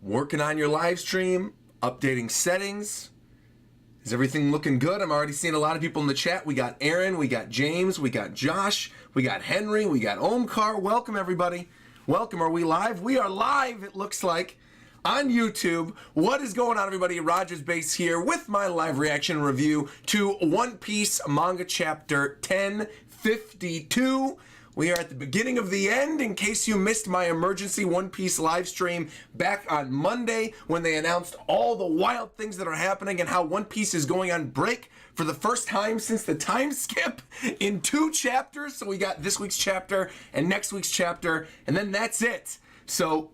working on your live stream, updating settings. Is everything looking good? I'm already seeing a lot of people in the chat. We got Aaron, we got James, we got Josh, we got Henry, we got Omkar. Welcome, everybody. Welcome. Are we live? We are live, it looks like, on YouTube. What is going on, everybody? RogersBase here with my live reaction review to One Piece manga chapter 1052. We are at the beginning of the end, in case you missed my emergency One Piece live stream back on Monday when they announced all the wild things that are happening and how One Piece is going on break for the first time since the time skip in 2 chapters. So we got this week's chapter and next week's chapter, and then that's it. So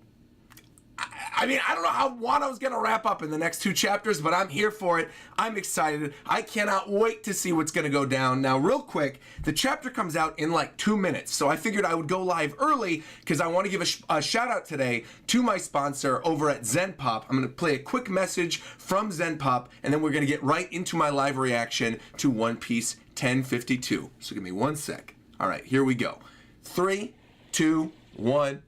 I mean, I don't know how Wano's going to wrap up in the next 2 chapters, but I'm here for it. I'm excited. I cannot wait to see what's going to go down. Now, real quick, the chapter comes out in like 2 minutes, so I figured I would go live early because I want to give a shout out today to my sponsor over at Zenpop. I'm going to play a quick message from Zenpop, and then we're going to get right into my live reaction to One Piece 1052. So give me 1 sec. All right, here we go. 3, 2, 1.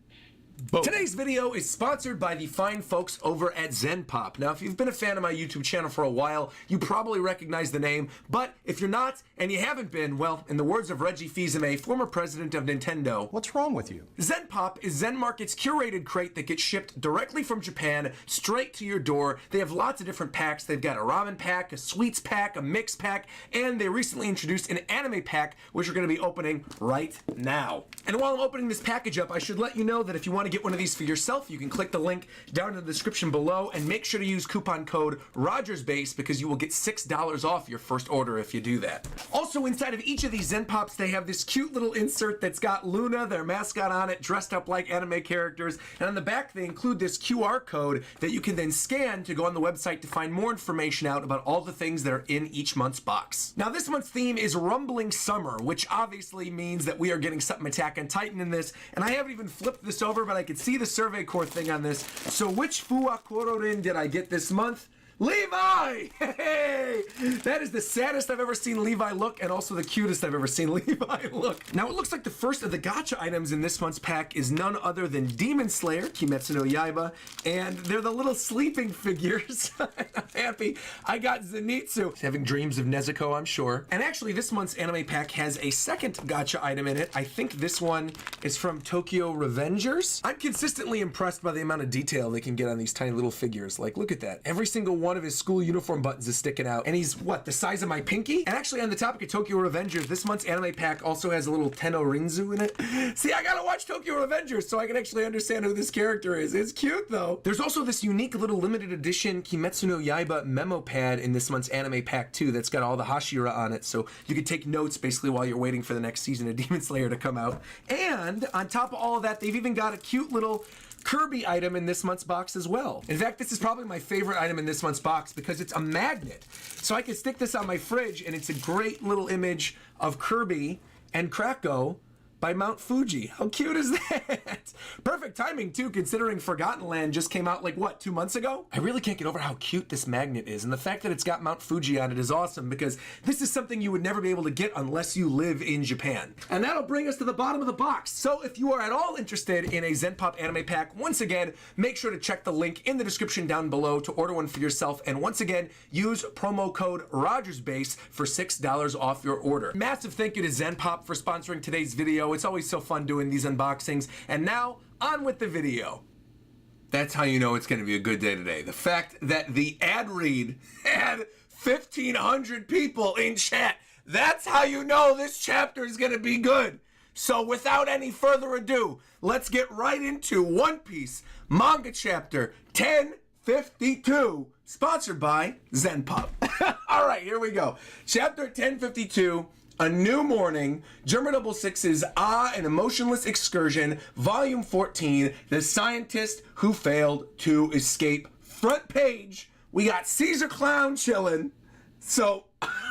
Boom. Today's video is sponsored by the fine folks over at Zenpop. Now, if you've been a fan of my YouTube channel for a while, you probably recognize the name, but if you're not, and you haven't been, well, in the words of Reggie Fils-Aimé, former president of Nintendo, what's wrong with you? Zenpop is Zen Market's curated crate that gets shipped directly from Japan straight to your door. They have lots of different packs. They've got a ramen pack, a sweets pack, a mix pack, and they recently introduced an anime pack, which we're going to be opening right now. And while I'm opening this package up, I should let you know that if you want to get one of these for yourself, you can click the link down in the description below and make sure to use coupon code RogersBase because you will get $6 off your first order if you do that. Also, inside of each of these Zenpops, they have this cute little insert that's got Luna, their mascot, on it, dressed up like anime characters. And on the back, they include this QR code that you can then scan to go on the website to find more information out about all the things that are in each month's box. Now, this month's theme is Rumbling Summer, which obviously means that we are getting something Attack on Titan in this. And I haven't even flipped this over, but I can see the Survey Corps thing on this. So which Fuwakororin did I get this month? Levi! Hey! That is the saddest I've ever seen Levi look, and also the cutest I've ever seen Levi look. Now, it looks like the first of the gacha items in this month's pack is none other than Demon Slayer, Kimetsu no Yaiba, and they're the little sleeping figures. I'm happy. I got Zenitsu. He's having dreams of Nezuko, I'm sure. And actually, this month's anime pack has a second gacha item in it. I think this one is from Tokyo Revengers. I'm consistently impressed by the amount of detail they can get on these tiny little figures. Like, look at that. Every single one of his school uniform buttons is sticking out, and he's what, the size of my pinky? And actually, on the topic of Tokyo Revengers, this month's anime pack also has a little Tenno Rinzu in it. See, I gotta watch Tokyo Revengers so I can actually understand who this character is. It's cute though. There's also this unique little limited edition Kimetsu no Yaiba memo pad in this month's anime pack too that's got all the Hashira on it, so you can take notes basically while you're waiting for the next season of Demon Slayer to come out. And on top of all of that, they've even got a cute little Kirby item in this month's box as well. In fact, this is probably my favorite item in this month's box because it's a magnet. So I can stick this on my fridge and it's a great little image of Kirby and Krako by Mount Fuji. How cute is that? Perfect timing too, considering Forgotten Land just came out like what, 2 months ago? I really can't get over how cute this magnet is, and the fact that it's got Mount Fuji on it is awesome because this is something you would never be able to get unless you live in Japan. And that'll bring us to the bottom of the box. So if you are at all interested in a Zenpop anime pack, once again, make sure to check the link in the description down below to order one for yourself, and once again, use promo code RogersBase for $6 off your order. Massive thank you to Zenpop for sponsoring today's video. It's always so fun doing these unboxings. And now, on with the video. That's how you know it's going to be a good day today. The fact that the ad read had 1,500 people in chat. That's how you know this chapter is going to be good. So without any further ado, let's get right into One Piece manga chapter 1052, sponsored by Zenpop. All right, here we go. Chapter 1052. A New Morning, German 66's An Emotionless Excursion, Volume 14, The Scientist Who Failed to Escape. Front page, we got Caesar Clown chilling. So,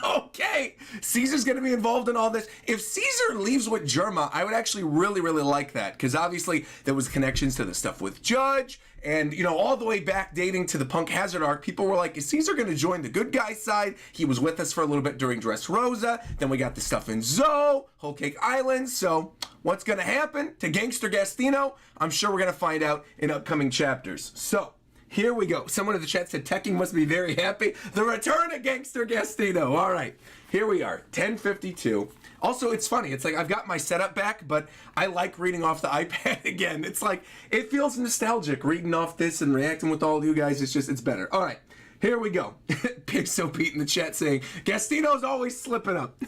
okay, Caesar's gonna be involved in all this. If Caesar leaves with Germa, I would actually really like that, because obviously there was connections to the stuff with Judge, and you know, all the way back dating to the Punk Hazard arc, people were like, is Caesar gonna join the good guy side? He was with us for a little bit during Dressrosa, then we got the stuff in Zoe, Whole Cake Island, so what's gonna happen to Gangster Gastino? I'm sure we're gonna find out in upcoming chapters. So, Here we go. Someone in the chat said Tekking must be very happy. The return of Gangster Gastino. All right, here we are, 10:52. Also, it's funny. It's like I've got my setup back, but I like reading off the iPad again. It's like, it feels nostalgic reading off this and reacting with all of you guys. It's better. All right, here we go. Pixel Pete in the chat saying, Gastino's always slipping up.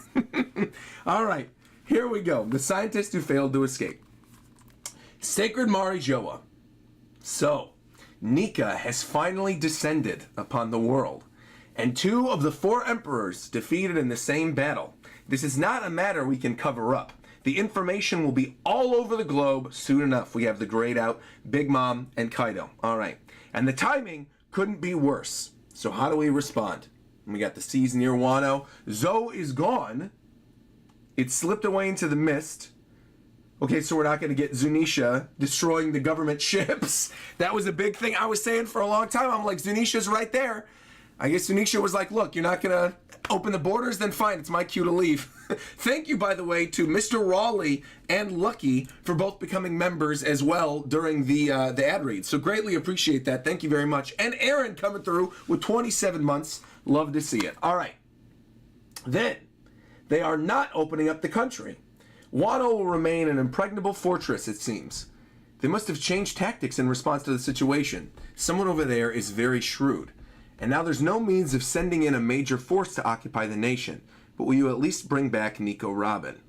All right, here we go. The scientist who failed to escape. Sacred Mari Joa. So, Nika has finally descended upon the world, and 2 of the 4 emperors defeated in the same battle. This is not a matter we can cover up. The information will be all over the globe soon enough. We have the grayed out Big Mom and Kaido. All right. And the timing couldn't be worse. So how do we respond? We got the seas near Wano. Zoe is gone. It slipped away into the mist. Okay, so we're not going to get Zunisha destroying the government ships. That was a big thing I was saying for a long time. I'm like, Zunisha's right there. I guess Zunisha was like, look, you're not going to open the borders? Then fine, it's my cue to leave. Thank you, by the way, to Mr. Raleigh and Lucky for both becoming members as well during the ad read. So greatly appreciate that. Thank you very much. And Aaron coming through with 27 months. Love to see it. All right. Then, they are not opening up the country. Wano will remain an impregnable fortress, it seems. They must have changed tactics in response to the situation. Someone over there is very shrewd. And now there's no means of sending in a major force to occupy the nation. But will you at least bring back Nico Robin?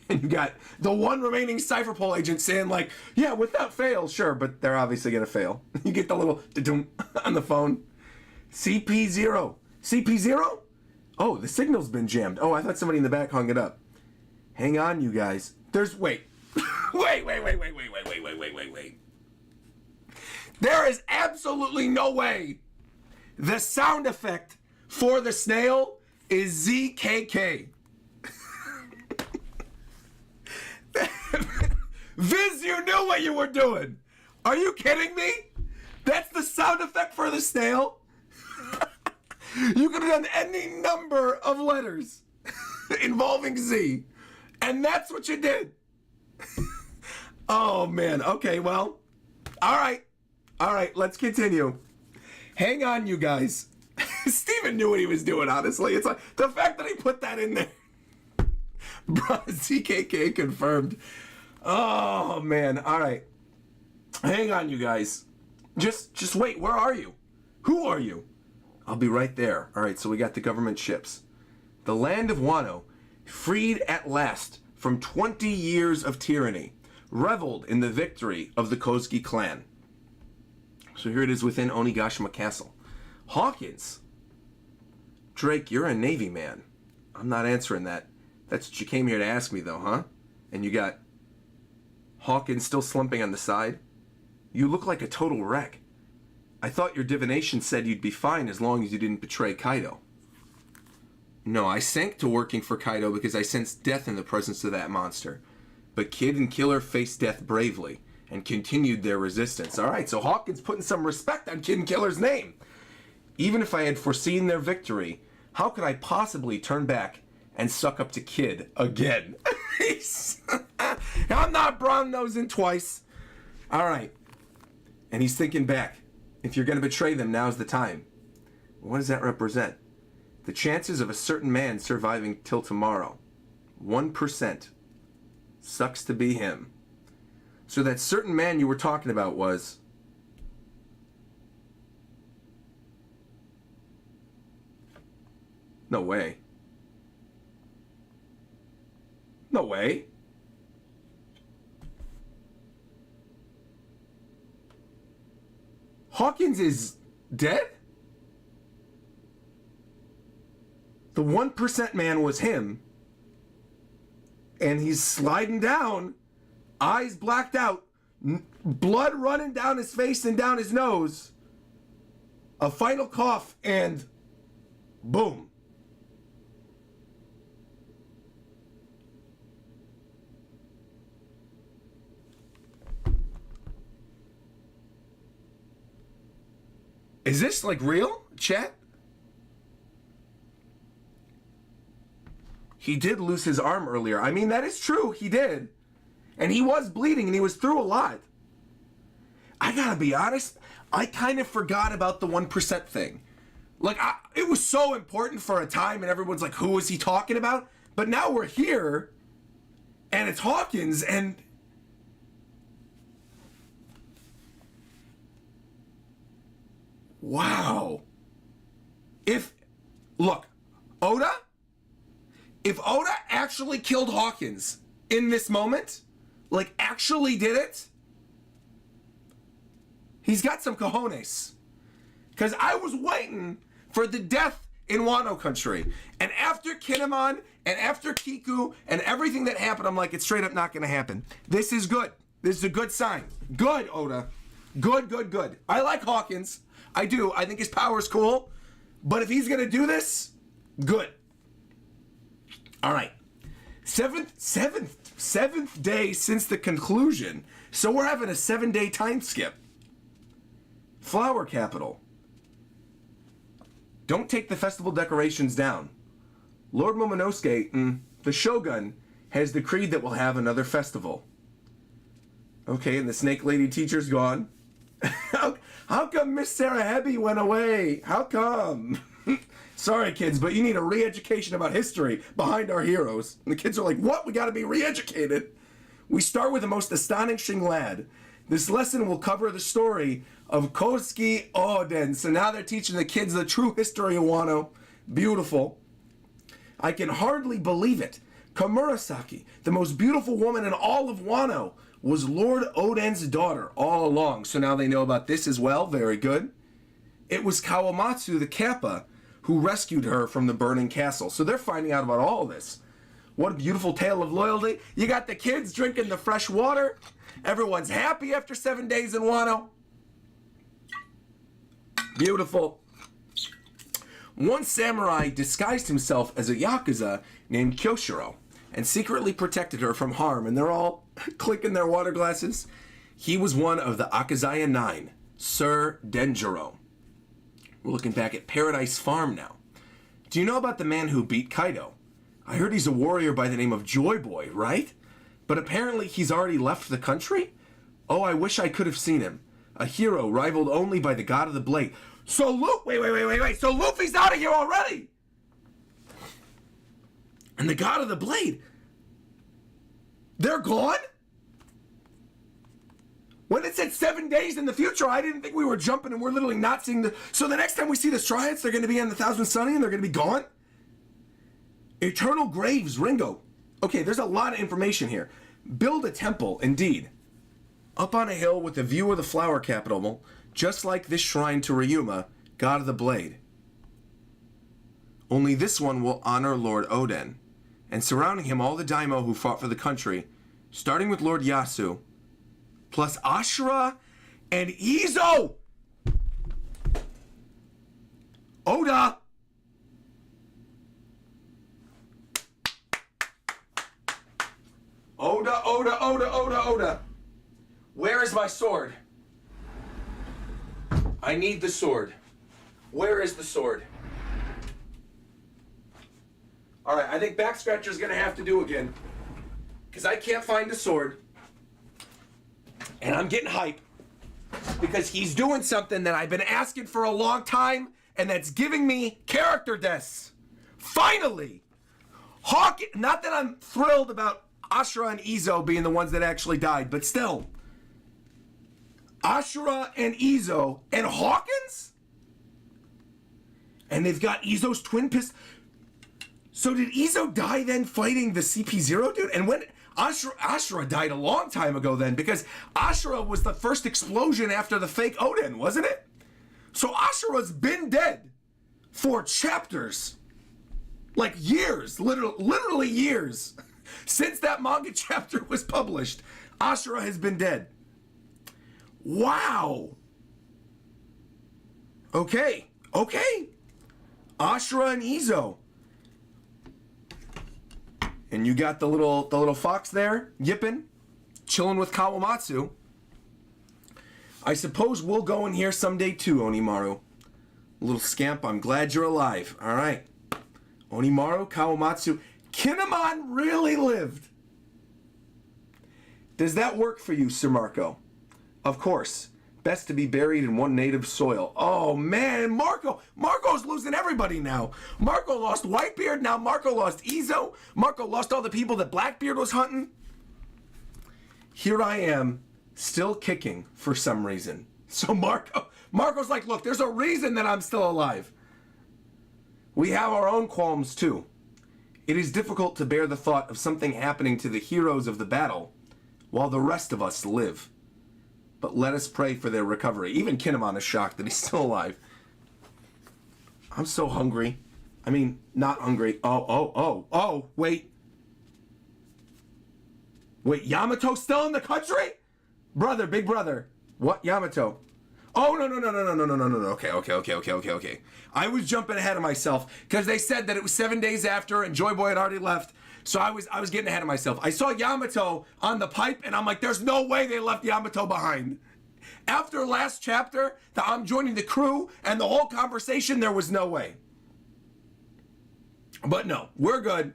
And you got the one remaining Cypherpole agent saying like, yeah, without fail, sure, but they're obviously going to fail. You get the little da-dum on the phone. CP0. CP0? Oh, the signal's been jammed. Oh, I thought somebody in the back hung it up. Hang on, you guys. Wait. Wait. There is absolutely no way the sound effect for the snail is ZKK. Viz, you knew what you were doing. Are you kidding me? That's the sound effect for the snail? You could have done any number of letters involving Z, and that's what you did. Oh, man. Okay, well, all right, let's continue. Hang on, you guys. Steven knew what he was doing, honestly. It's like the fact that he put that in there. Bro, ZKK confirmed. Oh, man. All right. Hang on, you guys. Just wait. Where are you? Who are you? I'll be right there. All right, so we got the government ships. The land of Wano, freed at last from 20 years of tyranny, reveled in the victory of the Kozuki clan. So here it is within Onigashima Castle. Hawkins. Drake, you're a Navy man. I'm not answering that. That's what you came here to ask me, though, huh? And you got Hawkins still slumping on the side? You look like a total wreck. I thought your divination said you'd be fine as long as you didn't betray Kaido. No, I sank to working for Kaido because I sensed death in the presence of that monster. But Kid and Killer faced death bravely and continued their resistance. All right, so Hawkins putting some respect on Kid and Killer's name. Even if I had foreseen their victory, how could I possibly turn back and suck up to Kid again? I'm not brown-nosing twice. All right. And he's thinking back. If you're going to betray them, now's the time. What does that represent? The chances of a certain man surviving till tomorrow. 1%. Sucks to be him. So that certain man you were talking about was... No way. No way. Hawkins is dead? The 1% man was him. And he's sliding down, eyes blacked out, blood running down his face and down his nose. A final cough and boom. Is this like real, chat? He did lose his arm earlier. I mean, that is true. He did. And he was bleeding and he was through a lot. I gotta be honest, I kind of forgot about the 1% thing. Like, it was so important for a time, and everyone's like, who is he talking about? But now we're here, and it's Hawkins, and... Wow. Look, Oda? If Oda actually killed Hawkins in this moment, like, actually did it, he's got some cojones. Because I was waiting for the death in Wano country. And after Kinemon and after Kiku and everything that happened, I'm like, it's straight up not going to happen. This is good. This is a good sign. Good, Oda. Good, good, good. I like Hawkins. I do. I think his power's cool. But if he's going to do this, good. All right. Seventh day since the conclusion. So we're having a 7-day time skip. Flower capital. Don't take the festival decorations down. Lord Momonosuke, the Shogun, has decreed that we'll have another festival. Okay, and the Snake Lady teacher's gone. How come Miss Sarah Hebby went away? How come? Sorry, kids, but you need a re-education about history behind our heroes. And the kids are like, what? We gotta be re-educated. We start with the most astonishing lad. This lesson will cover the story of Kosuke Oden. So now they're teaching the kids the true history of Wano. Beautiful. I can hardly believe it. Kamurasaki, the most beautiful woman in all of Wano, was Lord Oden's daughter all along. So now they know about this as well. Very good. It was Kawamatsu, the Kappa, who rescued her from the burning castle. So they're finding out about all this. What a beautiful tale of loyalty. You got the kids drinking the fresh water. Everyone's happy after 7 days in Wano. Beautiful. One samurai disguised himself as a yakuza named Kyoshiro and secretly protected her from harm, and they're all clicking their water glasses. He was one of the Akazaya 9, Sir Denjiro. We're looking back at Paradise Farm now. Do you know about the man who beat Kaido? I heard he's a warrior by the name of Joy Boy, right? But apparently he's already left the country? Oh, I wish I could have seen him. A hero rivaled only by the God of the Blade. So wait. So Luffy's out of here already! And the God of the Blade, they're gone? When it said 7 days in the future, I didn't think we were jumping and we're literally not seeing the... So the next time we see the Straw Hats, they're going to be on the Thousand Sunny and they're going to be gone? Eternal Graves, Ringo. Okay, there's a lot of information here. Build a temple, indeed. Up on a hill with a view of the flower capital, just like this shrine to Ryuma, God of the Blade. Only this one will honor Lord Oden, and surrounding him all the daimyo who fought for the country, starting with Lord Yasu, plus Ashura and Izo! Oda! Oda. Where is my sword? I need the sword. Where is the sword? Alright, I think Back Scratcher's gonna have to do again. Because I can't find the sword. And I'm getting hype. Because he's doing something that I've been asking for a long time, and that's giving me character deaths. Finally! Not that I'm thrilled about Ashura and Izo being the ones that actually died, but still. Ashura and Izo and Hawkins? And they've got Izo's twin pistol. So did Izo die then fighting the CP0 dude? And when Ashura died a long time ago then, because Ashura was the first explosion after the fake Oden, wasn't it? So Ashura's been dead for chapters. Like years, literally years. Since that manga chapter was published, Ashura has been dead. Wow. Okay. Ashura and Izo. And you got the little fox there, yipping, chilling with Kawamatsu. I suppose we'll go in here someday too, Onimaru. Little scamp, I'm glad you're alive. All right. Onimaru, Kawamatsu. Kinemon really lived. Does that work for you, Sir Marco? Of course. best to be buried in one native soil. Oh man, Marco's losing everybody now. Marco lost Whitebeard, now Marco lost Izo. Marco lost all the people that Blackbeard was hunting. Here I am, still kicking for some reason. So Marco's like, look, there's a reason that I'm still alive. We have our own qualms too. It is difficult to bear the thought of something happening to the heroes of the battle while the rest of us live. But let us pray for their recovery. Even Kinemon is shocked that he's still alive. I'm so hungry. I mean, not hungry. Oh, wait. Wait, Yamato's still in the country? Brother, big brother. What, Yamato? Oh, no. Okay. I was jumping ahead of myself because they said that it was 7 days after and Joy Boy had already left. So I was getting ahead of myself. I saw Yamato on the pipe and I'm like, there's no way they left Yamato behind. After last chapter, that I'm joining the crew and the whole conversation, there was no way. But no, we're good.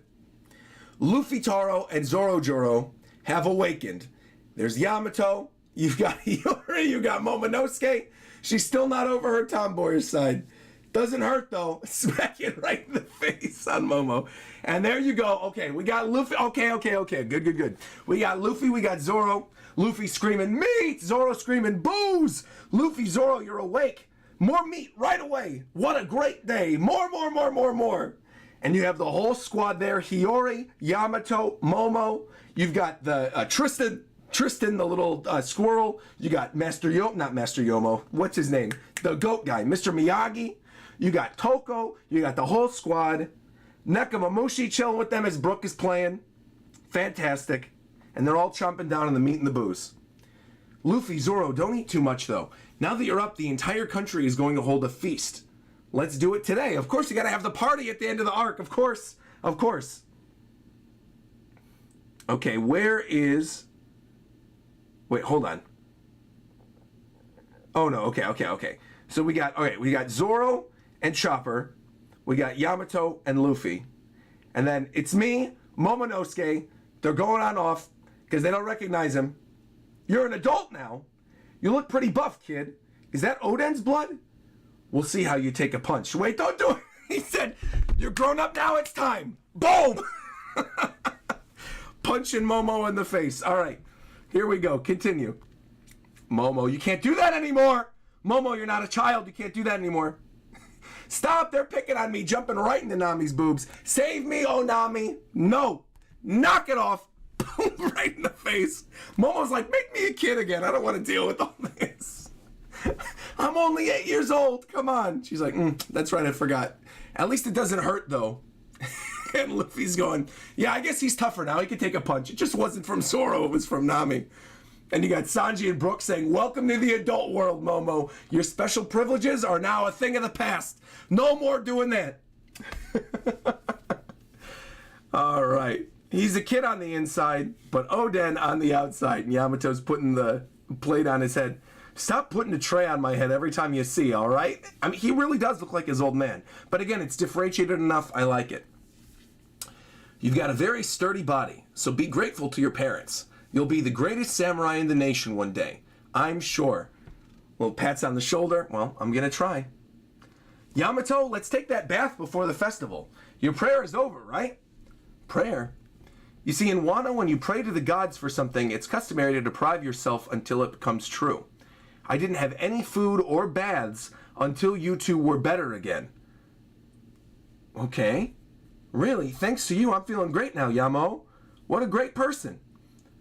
Luffy Taro and Zorojoro have awakened. There's Yamato. You've got Hiyori, you got Momonosuke. She's still not over her tomboyish side. Doesn't hurt though. Smack it right in the face on Momo. And there you go. Okay, we got Luffy. Okay. Good. We got Luffy, we got Zoro. Luffy screaming meat. Zoro screaming booze. Luffy, Zoro, you're awake. More meat right away. What a great day. More. And you have the whole squad there. Hiyori, Yamato, Momo. You've got the Tristan, the little squirrel. You got not Master Yomo. What's his name? The goat guy, Mr. Miyagi. You got Toko. You got the whole squad. Nekamamushi chilling with them as Brook is playing. Fantastic. And they're all chomping down on the meat and the booze. Luffy, Zoro, don't eat too much though. Now that you're up, the entire country is going to hold a feast. Let's do it today. Of course, you got to have the party at the end of the arc. Of course. Okay, where is... Wait, hold on. Oh no, okay. So we got Zoro and Chopper. We got Yamato and Luffy. And then it's me, Momonosuke. They're going on off because they don't recognize him. You're an adult now. You look pretty buff, kid. Is that Oden's blood? We'll see how you take a punch. Wait, don't do it. He said, you're grown up now, it's time. Boom! Punching Momo in the face. All right. Here we go. Continue. Momo, you can't do that anymore. Momo, you're not a child. You can't do that anymore. Stop. They're picking on me, jumping right into Nami's boobs. Save me, oh Nami. No. Knock it off. Boom, right in the face. Momo's like, make me a kid again. I don't want to deal with all this. I'm only 8 years old. Come on. She's like, that's right. I forgot. At least it doesn't hurt, though. And Luffy's going, yeah, I guess he's tougher now. He can take a punch. It just wasn't from Zoro. It was from Nami. And you got Sanji and Brook saying, welcome to the adult world, Momo. Your special privileges are now a thing of the past. No more doing that. All right. He's a kid on the inside, but Oden on the outside. And Yamato's putting the plate on his head. Stop putting a tray on my head every time you see, all right? I mean, he really does look like his old man. But again, it's differentiated enough. I like it. You've got a very sturdy body, so be grateful to your parents. You'll be the greatest samurai in the nation one day. I'm sure. Little pats on the shoulder. Well, I'm going to try. Yamato, let's take that bath before the festival. Your prayer is over, right? Prayer? You see, in Wano, when you pray to the gods for something, it's customary to deprive yourself until it becomes true. I didn't have any food or baths until you two were better again. Okay. Really? Thanks to you, I'm feeling great now, Yamo. What a great person.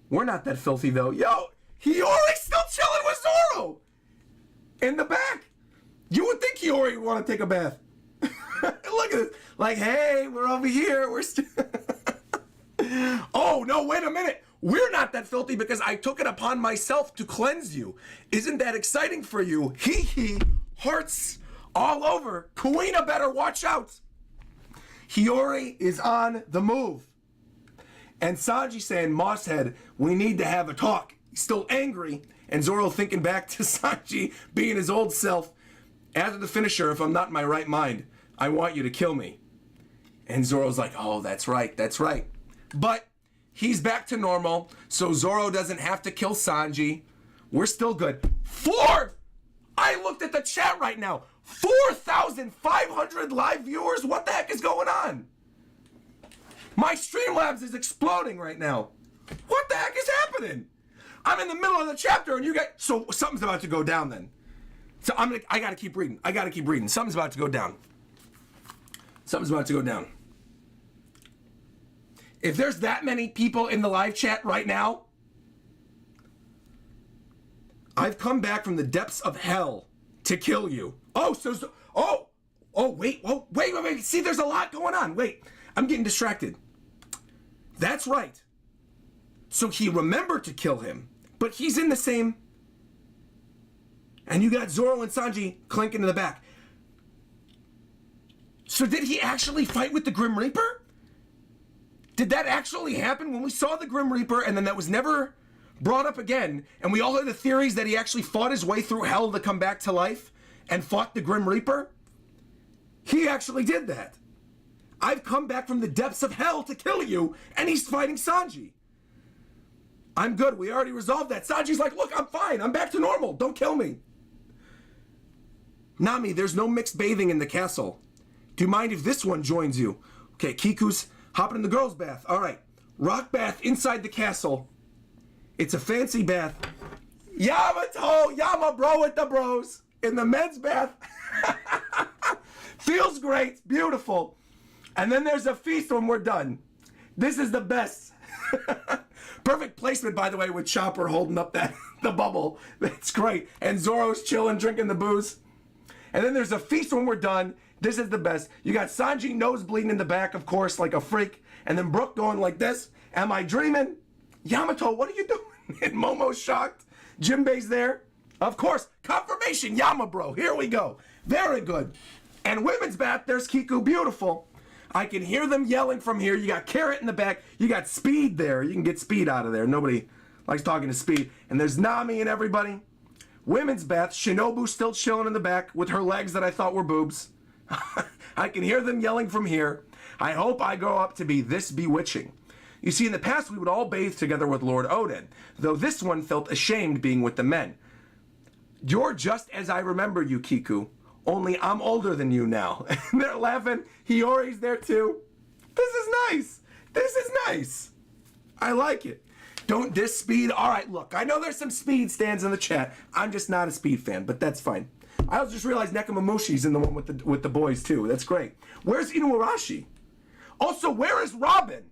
We're not that filthy, though. Yo, Hiyori's still chilling with Zoro! In the back. You would think Hiyori would want to take a bath. Look at this. Like, hey, we're over here. We're still... Oh, no, wait a minute. We're not that filthy because I took it upon myself to cleanse you. Isn't that exciting for you? Hee, hearts all over. Kuina better watch out. Hiyori is on the move. And Sanji saying, Mosshead, we need to have a talk. He's still angry. And Zoro thinking back to Sanji being his old self. After the finisher, if I'm not in my right mind, I want you to kill me. And Zoro's like, oh, that's right. But he's back to normal, so Zoro doesn't have to kill Sanji. We're still good. 4 I looked at the chat right now. 4,500 live viewers? What the heck is going on? My Streamlabs is exploding right now. What the heck is happening? I'm in the middle of the chapter and you guys... So something's about to go down then. So I gotta keep reading. I gotta keep reading. Something's about to go down. Something's about to go down. If there's that many people in the live chat right now, I've come back from the depths of hell to kill you. Oh, wait. See, there's a lot going on. Wait, I'm getting distracted. That's right. So he remembered to kill him, but he's in the same... And you got Zoro and Sanji clinking in the back. So did he actually fight with the Grim Reaper? Did that actually happen when we saw the Grim Reaper and then that was never brought up again? And we all had the theories that he actually fought his way through hell to come back to life and fought the Grim Reaper? He actually did that. I've come back from the depths of hell to kill you, and he's fighting Sanji. I'm good. We already resolved that. Sanji's like, look, I'm fine. I'm back to normal. Don't kill me. Nami, there's no mixed bathing in the castle. Do you mind if this one joins you? Okay, Kiku's hopping in the girls' bath. All right. Rock bath inside the castle. It's a fancy bath. Yamato, Yama bro with the bros. In the men's bath. Feels great. Beautiful. And then there's a feast when we're done. This is the best. Perfect placement, by the way, with Chopper holding up the bubble. That's great. And Zoro's chilling, drinking the booze. And then there's a feast when we're done. This is the best. You got Sanji nose bleeding in the back, of course, like a freak. And then Brook going like this. Am I dreaming? Yamato, what are you doing? And Momo's shocked. Jinbei's there. Of course, confirmation, Yama bro. Here we go. Very good. And women's bath, there's Kiku. Beautiful. I can hear them yelling from here. You got Carrot in the back. You got Speed there. You can get Speed out of there. Nobody likes talking to Speed. And there's Nami and everybody. Women's bath. Shinobu still chilling in the back with her legs that I thought were boobs. I can hear them yelling from here. I hope I grow up to be this bewitching. You see, in the past, we would all bathe together with Lord Odin, though this one felt ashamed being with the men. You're just as I remember you, Kiku, only I'm older than you now. And they're laughing. Hiyori's there too. This is nice. This is nice. I like it. Don't diss Speed. All right, look, I know there's some Speed stands in the chat. I'm just not a Speed fan, but that's fine. I also just realized Nekomamushi's in the one with the boys too. That's great. Where's Inuarashi? Also, where is Robin?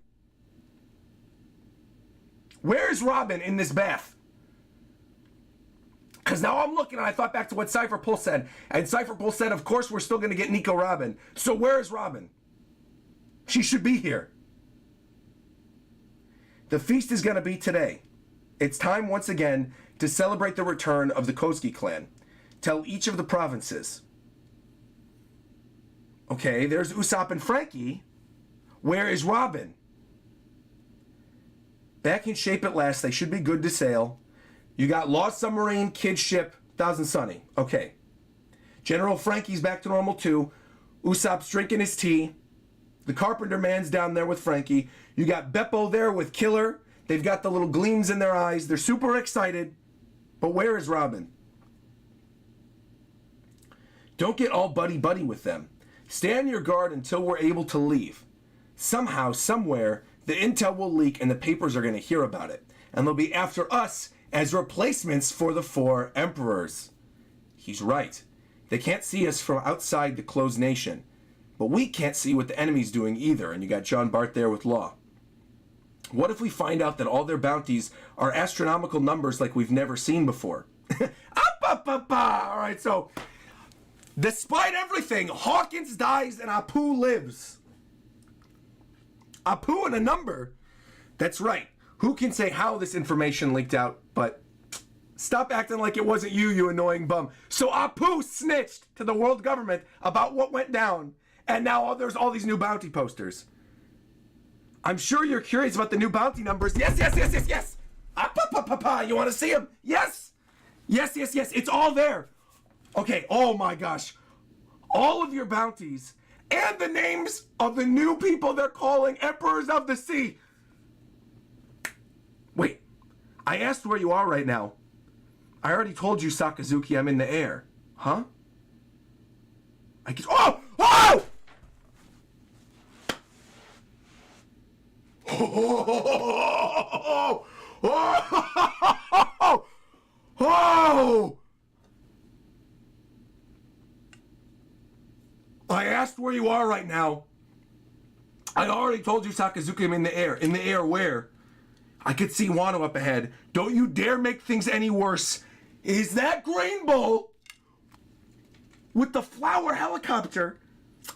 Where is Robin in this bath? Because now I'm looking and I thought back to what Cypher Pulse said. And Cypher Pulse said, of course, we're still going to get Nico Robin. So where is Robin? She should be here. The feast is going to be today. It's time once again to celebrate the return of the Kosuke clan. Tell each of the provinces. Okay, there's Usopp and Frankie. Where is Robin? Back in shape at last. They should be good to sail. You got Lost Submarine, Kid Ship, Thousand Sunny. Okay. General Frankie's back to normal too. Usopp's drinking his tea. The Carpenter Man's down there with Frankie. You got Beppo there with Killer. They've got the little gleams in their eyes. They're super excited. But where is Robin? Don't get all buddy-buddy with them. Stay on your guard until we're able to leave. Somehow, somewhere, the intel will leak and the papers are going to hear about it. And they'll be after us as replacements for the 4 emperors. He's right. They can't see us from outside the closed nation. But we can't see what the enemy's doing either. And you got John Bart there with Law. What if we find out that all their bounties are astronomical numbers like we've never seen before? All right, so despite everything, Hawkins dies and Apu lives. Apu and a number. That's right. Who can say how this information leaked out? But stop acting like it wasn't you, you annoying bum. So Apu snitched to the world government about what went down. And now there's all these new bounty posters. I'm sure you're curious about the new bounty numbers. Yes. You want to see them? Yes. It's all there. Okay, oh my gosh. All of your bounties and the names of the new people they're calling Emperors of the Sea. Wait, I asked where you are right now. I already told you, Sakazuki, I'm in the air. Huh? I guess. Oh! Oh! Oh! Oh! Oh! I asked where you are right now. I already told you, Sakazuki, I'm in the air. In the air where? I could see Wano up ahead. Don't you dare make things any worse. Is that Green Bull with the flower helicopter?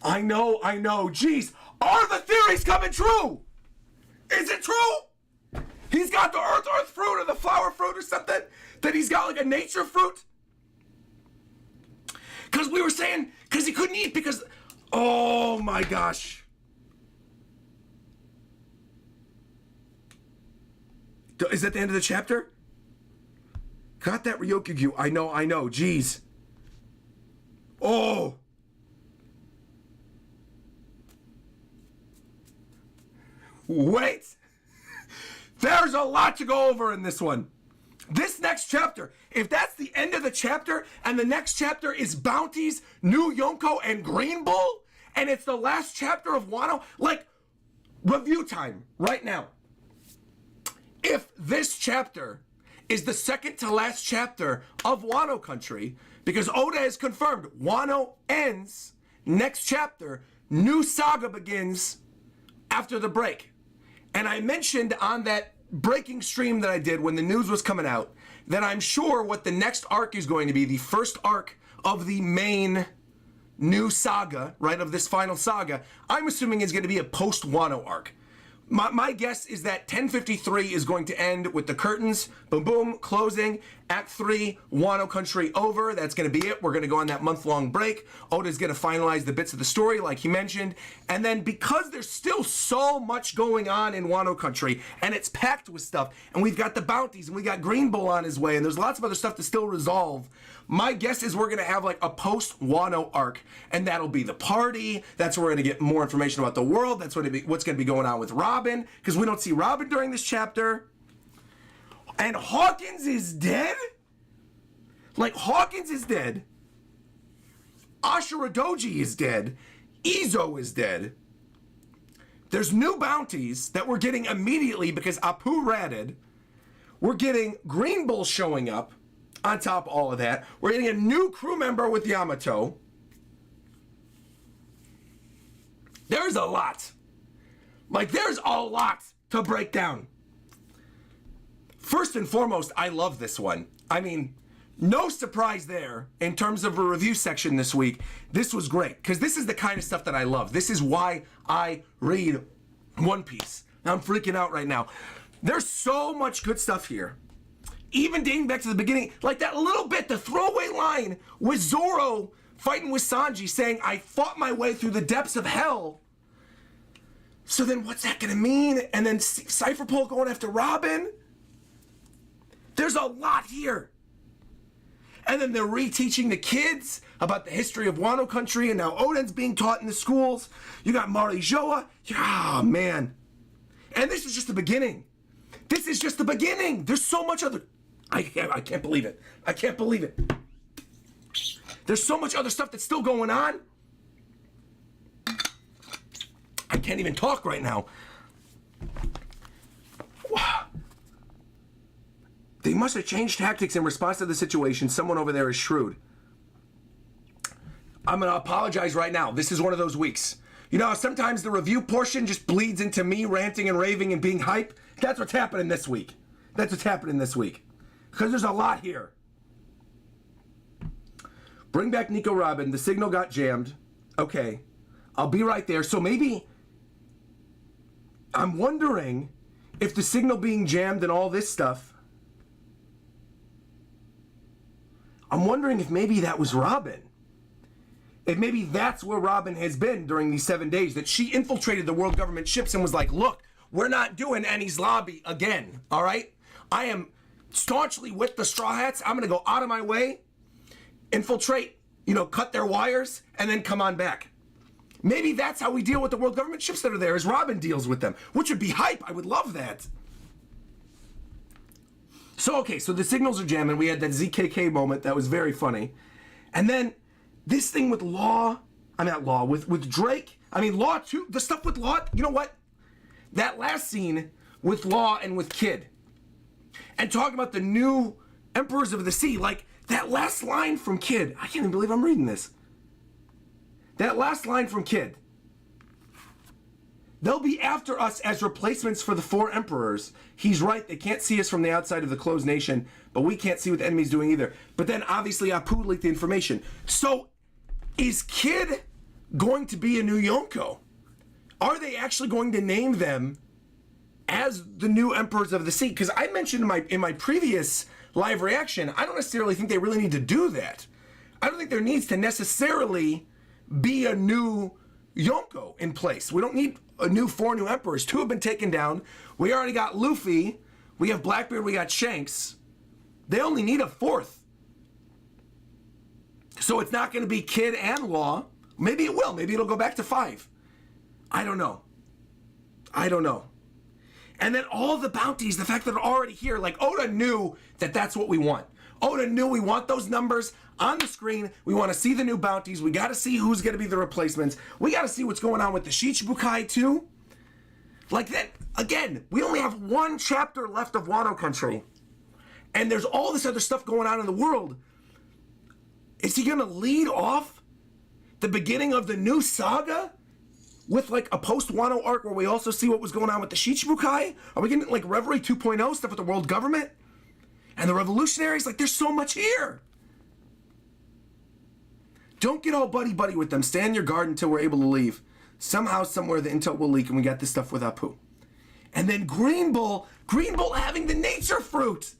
I know. Jeez, are the theories coming true? Is it true? He's got the earth fruit or the flower fruit or something? That he's got like a nature fruit? Because we were saying, because he couldn't eat because, oh my gosh. Is that the end of the chapter? Got that Ryokugyu. I know. Jeez. Oh. Wait. There's a lot to go over in this one. This next chapter, if that's the end of the chapter, and the next chapter is Bounties, New Yonko, and Green Bull, and it's the last chapter of Wano, like, review time right now. If this chapter is the second to last chapter of Wano Country, because Oda has confirmed Wano ends next chapter, new saga begins after the break. And I mentioned on that breaking stream that I did when the news was coming out that I'm sure what the next arc is going to be, the first arc of the main new saga, right, of this final saga, I'm assuming is going to be a post-Wano arc. My guess is that 1053 is going to end with the curtains, boom, boom, closing. Act 3, Wano Country over. That's going to be it. We're going to go on that month-long break. Oda's going to finalize the bits of the story, like he mentioned. And then because there's still so much going on in Wano Country, and it's packed with stuff, and we've got the Bounties, and we got Green Bull on his way, and there's lots of other stuff to still resolve, my guess is we're going to have like a post-Wano arc, and that'll be the party. That's where we're going to get more information about the world. That's what's going to be going on with Robin, because we don't see Robin during this chapter. And Hawkins is dead? Like, Hawkins is dead. Ashura Doji is dead. Izo is dead. There's new bounties that we're getting immediately because Apu ratted. We're getting Green Bull showing up on top of all of that. We're getting a new crew member with Yamato. There's a lot. Like, there's a lot to break down. First and foremost, I love this one. I mean, no surprise there in terms of a review section this week. This was great, because this is the kind of stuff that I love. This is why I read One Piece. I'm freaking out right now. There's so much good stuff here. Even dating back to the beginning, like that little bit, the throwaway line with Zoro fighting with Sanji saying, I fought my way through the depths of hell. So then what's that gonna mean? And then Cypher Pole going after Robin? There's a lot here. And then they're reteaching the kids about the history of Wano Country, and now Oden's being taught in the schools. You got Mari Joa. Ah, man. And this is just the beginning. This is just the beginning. There's so much other... I can't believe it. I can't believe it. There's so much other stuff that's still going on. I can't even talk right now. Wow. They must have changed tactics in response to the situation. Someone over there is shrewd. I'm going to apologize right now. This is one of those weeks. You know, sometimes the review portion just bleeds into me ranting and raving and being hype. That's what's happening this week. That's what's happening this week. Because there's a lot here. Bring back Nico Robin. The signal got jammed. Okay. I'll be right there. So maybe... I'm wondering if the signal being jammed and all this stuff... I'm wondering if maybe that was Robin. If maybe that's where Robin has been during these 7 days. That she infiltrated the world government ships and was like, look, we're not doing Annie's lobby again, all right? I am staunchly with the Straw Hats. I'm going to go out of my way, infiltrate, you know, cut their wires, and then come on back. Maybe that's how we deal with the world government ships that are there, is Robin deals with them, which would be hype. I would love that. So, okay, so the signals are jamming. We had that ZKK moment that was very funny. And then this thing with Law, I mean not Law, with Drake, I mean Law too, the stuff with Law, you know what? That last scene with Law and with Kid, and talking about the new Emperors of the Sea, like that last line from Kid, I can't even believe I'm reading this. That last line from Kid, they'll be after us as replacements for the 4 emperors. He's right, they can't see us from the outside of the closed nation, but we can't see what the enemy's doing either. But then obviously Apu leaked the information. So is Kid going to be a new Yonko? Are they actually going to name them as the new Emperors of the Sea? Because I mentioned in my previous live reaction, I don't necessarily think they really need to do that. I don't think there needs to necessarily be a new Yonko in place. We don't need a new 4 new emperors. 2 have been taken down. We already got Luffy. We have Blackbeard. We got Shanks. They only need a 4th. So it's not going to be Kid and Law. Maybe it will. Maybe it'll go back to 5. I don't know. I don't know. And then all the bounties, the fact that they're already here, like Oda knew that that's what we want. Oda knew we want those numbers on the screen. We want to see the new bounties. We got to see who's going to be the replacements. We got to see what's going on with the Shichibukai too. Like that, again, we only have 1 chapter left of Wano Country. And there's all this other stuff going on in the world. Is he going to lead off the beginning of the new saga with like a post-Wano arc where we also see what was going on with the Shichibukai? Are we getting like Reverie 2.0 stuff with the world government? And the revolutionaries? Like, there's so much here. Don't get all buddy-buddy with them. Stay in your guard until we're able to leave. Somehow, somewhere, the intel will leak and we got this stuff with Apu. And then Green Bull having the nature fruit.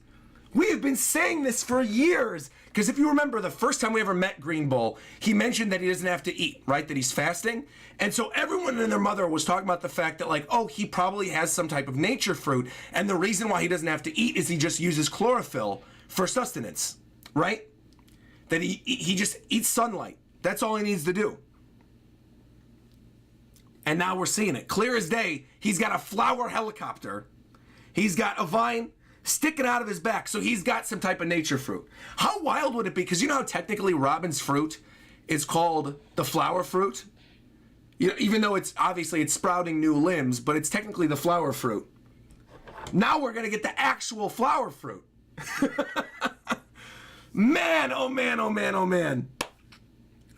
We have been saying this for years. Because if you remember, the first time we ever met Green Bull, he mentioned that he doesn't have to eat, right? That he's fasting. And so everyone and their mother was talking about the fact that, like, oh, he probably has some type of nature fruit. And the reason why he doesn't have to eat is he just uses chlorophyll for sustenance, right? That he just eats sunlight. That's all he needs to do. And now we're seeing it. Clear as day, he's got a flower helicopter. He's got a vine sticking out of his back, so he's got some type of nature fruit. How wild would it be? Because you know how technically Robin's fruit is called the flower fruit? You know, even though it's obviously it's sprouting new limbs, but it's technically the flower fruit. Now we're gonna get the actual flower fruit. Man, oh man, oh man, oh man.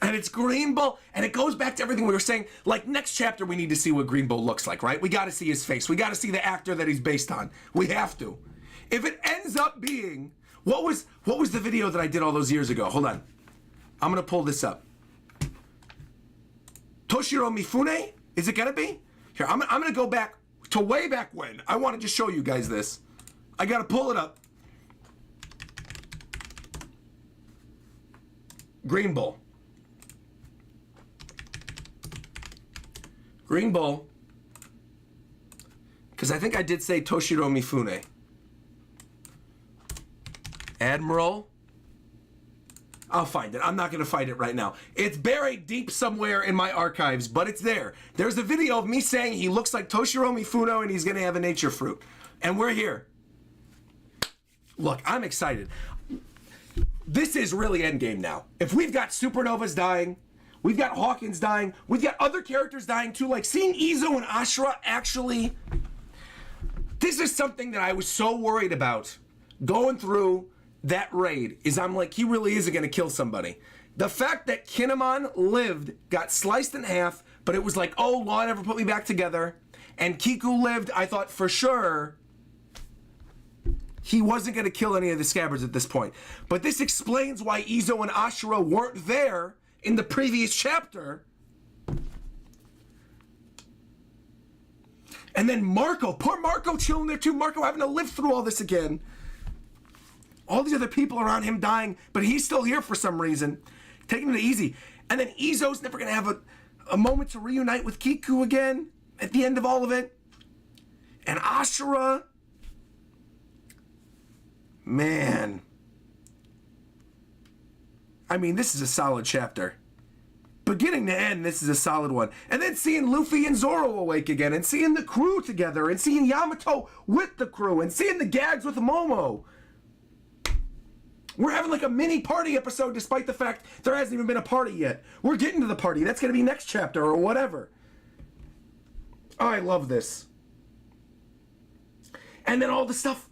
And it's Green Bull, and it goes back to everything we were saying. Like, next chapter, we need to see what Green Bull looks like, right? We got to see his face. We got to see the actor that he's based on. We have to. If it ends up being, what was the video that I did all those years ago? Hold on. I'm going to pull this up. Toshiro Mifune? Is it going to be? Here, I'm going to go back to way back when. I want to just show you guys this. I got to pull it up. Green Bull. Green Bull. Because I think I did say Toshiro Mifune. Admiral. I'll find it. I'm not going to find it right now. It's buried deep somewhere in my archives, but it's there. There's a video of me saying he looks like Toshiro Mifune and he's going to have a nature fruit. And we're here. Look, I'm excited. This is really endgame now. If we've got supernovas dying, we've got Hawkins dying, we've got other characters dying too, like seeing Izo and Ashura actually... This is something that I was so worried about going through that raid, is I'm like, he really isn't going to kill somebody. The fact that Kinemon lived, got sliced in half, but it was like, oh, Law never put me back together, and Kiku lived, I thought for sure he wasn't going to kill any of the scabbards at this point. But this explains why Izo and Ashura weren't there in the previous chapter. And then Marco, poor Marco chilling there too. Marco having to live through all this again. All these other people around him dying, but he's still here for some reason. Taking it easy. And then Izo's never going to have a moment to reunite with Kiku again at the end of all of it. And Ashura... Man. I mean, this is a solid chapter. Beginning to end, this is a solid one. And then seeing Luffy and Zoro awake again, and seeing the crew together, and seeing Yamato with the crew, and seeing the gags with Momo. We're having like a mini party episode despite the fact there hasn't even been a party yet. We're getting to the party. That's going to be next chapter or whatever. Oh, I love this. And then all the stuff.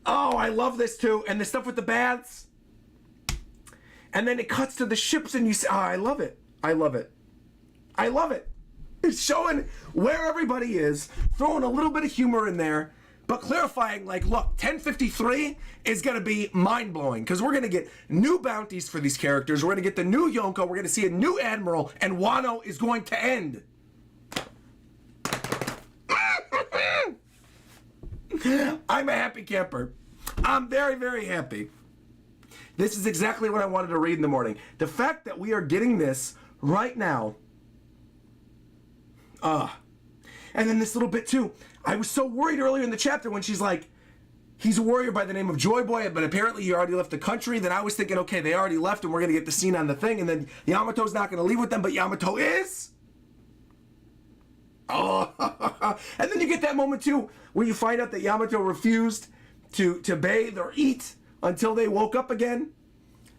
Oh, I love this too. And the stuff with the baths. And then it cuts to the ships and you say, oh, I love it. I love it. I love it. It's showing where everybody is, throwing a little bit of humor in there, but clarifying, like, look, 1053 is going to be mind-blowing because we're going to get new bounties for these characters. We're going to get the new Yonko. We're going to see a new Admiral, and Wano is going to end. I'm a happy camper. I'm very, very happy. This is exactly what I wanted to read in the morning. The fact that we are getting this right now. And then this little bit too. I was so worried earlier in the chapter when she's like, he's a warrior by the name of Joy Boy, but apparently he already left the country. Then I was thinking, okay, they already left and we're going to get the scene on the thing. And then Yamato's not going to leave with them, but Yamato is. Oh, and then you get that moment too where you find out that Yamato refused to bathe or eat until they woke up again.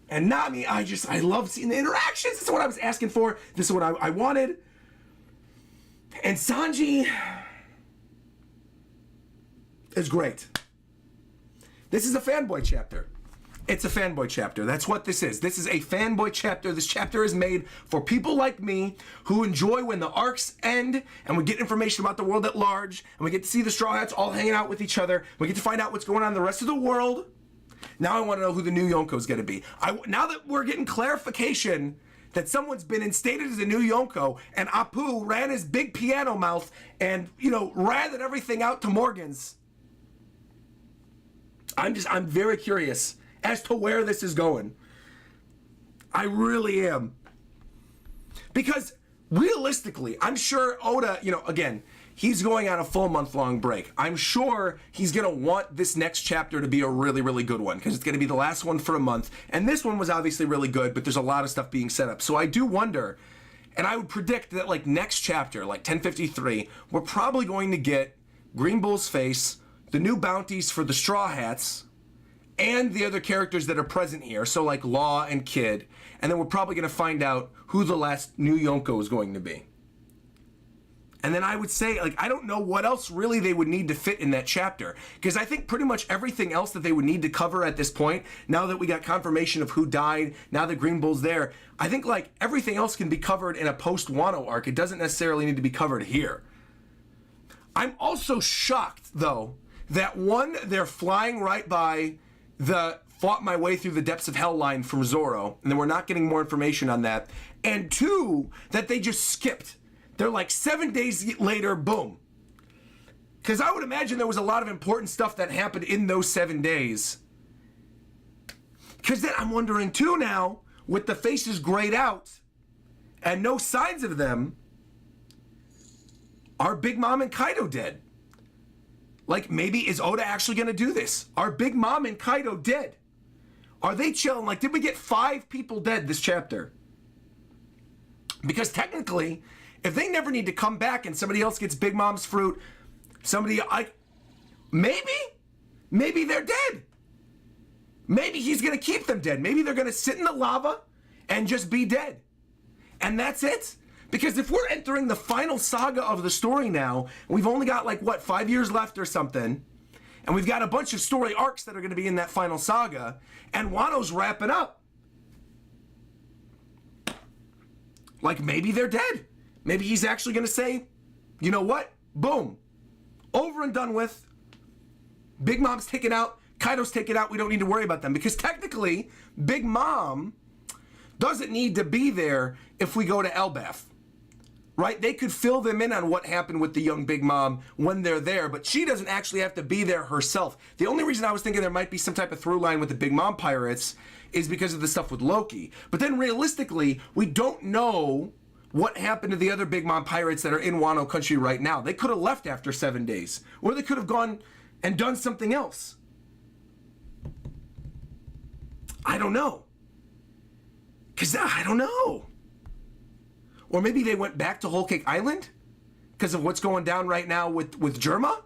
And Nami, I love seeing the interactions. This is what I was asking for. This is what I wanted. And Sanji is great. This is a fanboy chapter. It's a fanboy chapter. That's what this is. This is a fanboy chapter. This chapter is made for people like me who enjoy when the arcs end and we get information about the world at large and we get to see the Straw Hats all hanging out with each other. We get to find out what's going on in the rest of the world. Now I want to know who the new Yonko is going to be. Now that we're getting clarification that someone's been instated as a new Yonko and Apu ran his big piano mouth and, ratted everything out to Morgan's. I'm very curious as to where this is going. I really am. Because realistically, I'm sure Oda, again, he's going on a full month-long break. I'm sure he's going to want this next chapter to be a really, really good one because it's going to be the last one for a month. And this one was obviously really good, but there's a lot of stuff being set up. So I do wonder, and I would predict that like next chapter, like 1053, we're probably going to get Green Bull's face, the new bounties for the Straw Hats, and the other characters that are present here. So like Law and Kid. And then we're probably going to find out who the last new Yonko is going to be. And then I would say, I don't know what else really they would need to fit in that chapter. Because I think pretty much everything else that they would need to cover at this point, now that we got confirmation of who died, now that Green Bull's there, I think everything else can be covered in a post-Wano arc. It doesn't necessarily need to be covered here. I'm also shocked, though, that one, they're flying right by the fought my way through the depths of hell line from Zoro, and then we're not getting more information on that. And two, that they just skipped. They're like 7 days later, boom. Because I would imagine there was a lot of important stuff that happened in those 7 days. Because then I'm wondering too now, with the faces grayed out and no signs of them, are Big Mom and Kaido dead? Maybe is Oda actually going to do this? Are Big Mom and Kaido dead? Are they chilling? Did we get 5 people dead this chapter? Because technically, if they never need to come back and somebody else gets Big Mom's fruit, maybe they're dead. Maybe he's going to keep them dead. Maybe they're going to sit in the lava and just be dead. And that's it. Because if we're entering the final saga of the story now, we've only got 5 years left or something, and we've got a bunch of story arcs that are going to be in that final saga, and Wano's wrapping up. Maybe they're dead. Maybe he's actually going to say, you know what? Boom. Over and done with. Big Mom's taken out. Kaido's taken out. We don't need to worry about them. Because technically, Big Mom doesn't need to be there if we go to Elbaf. Right? They could fill them in on what happened with the young Big Mom when they're there, but she doesn't actually have to be there herself. The only reason I was thinking there might be some type of through line with the Big Mom pirates is because of the stuff with Loki. But then realistically, we don't know what happened to the other Big Mom pirates that are in Wano country right now. They could have left after 7 days, or they could have gone and done something else. I don't know. Because I don't know. Or maybe they went back to Whole Cake Island because of what's going down right now with Germa.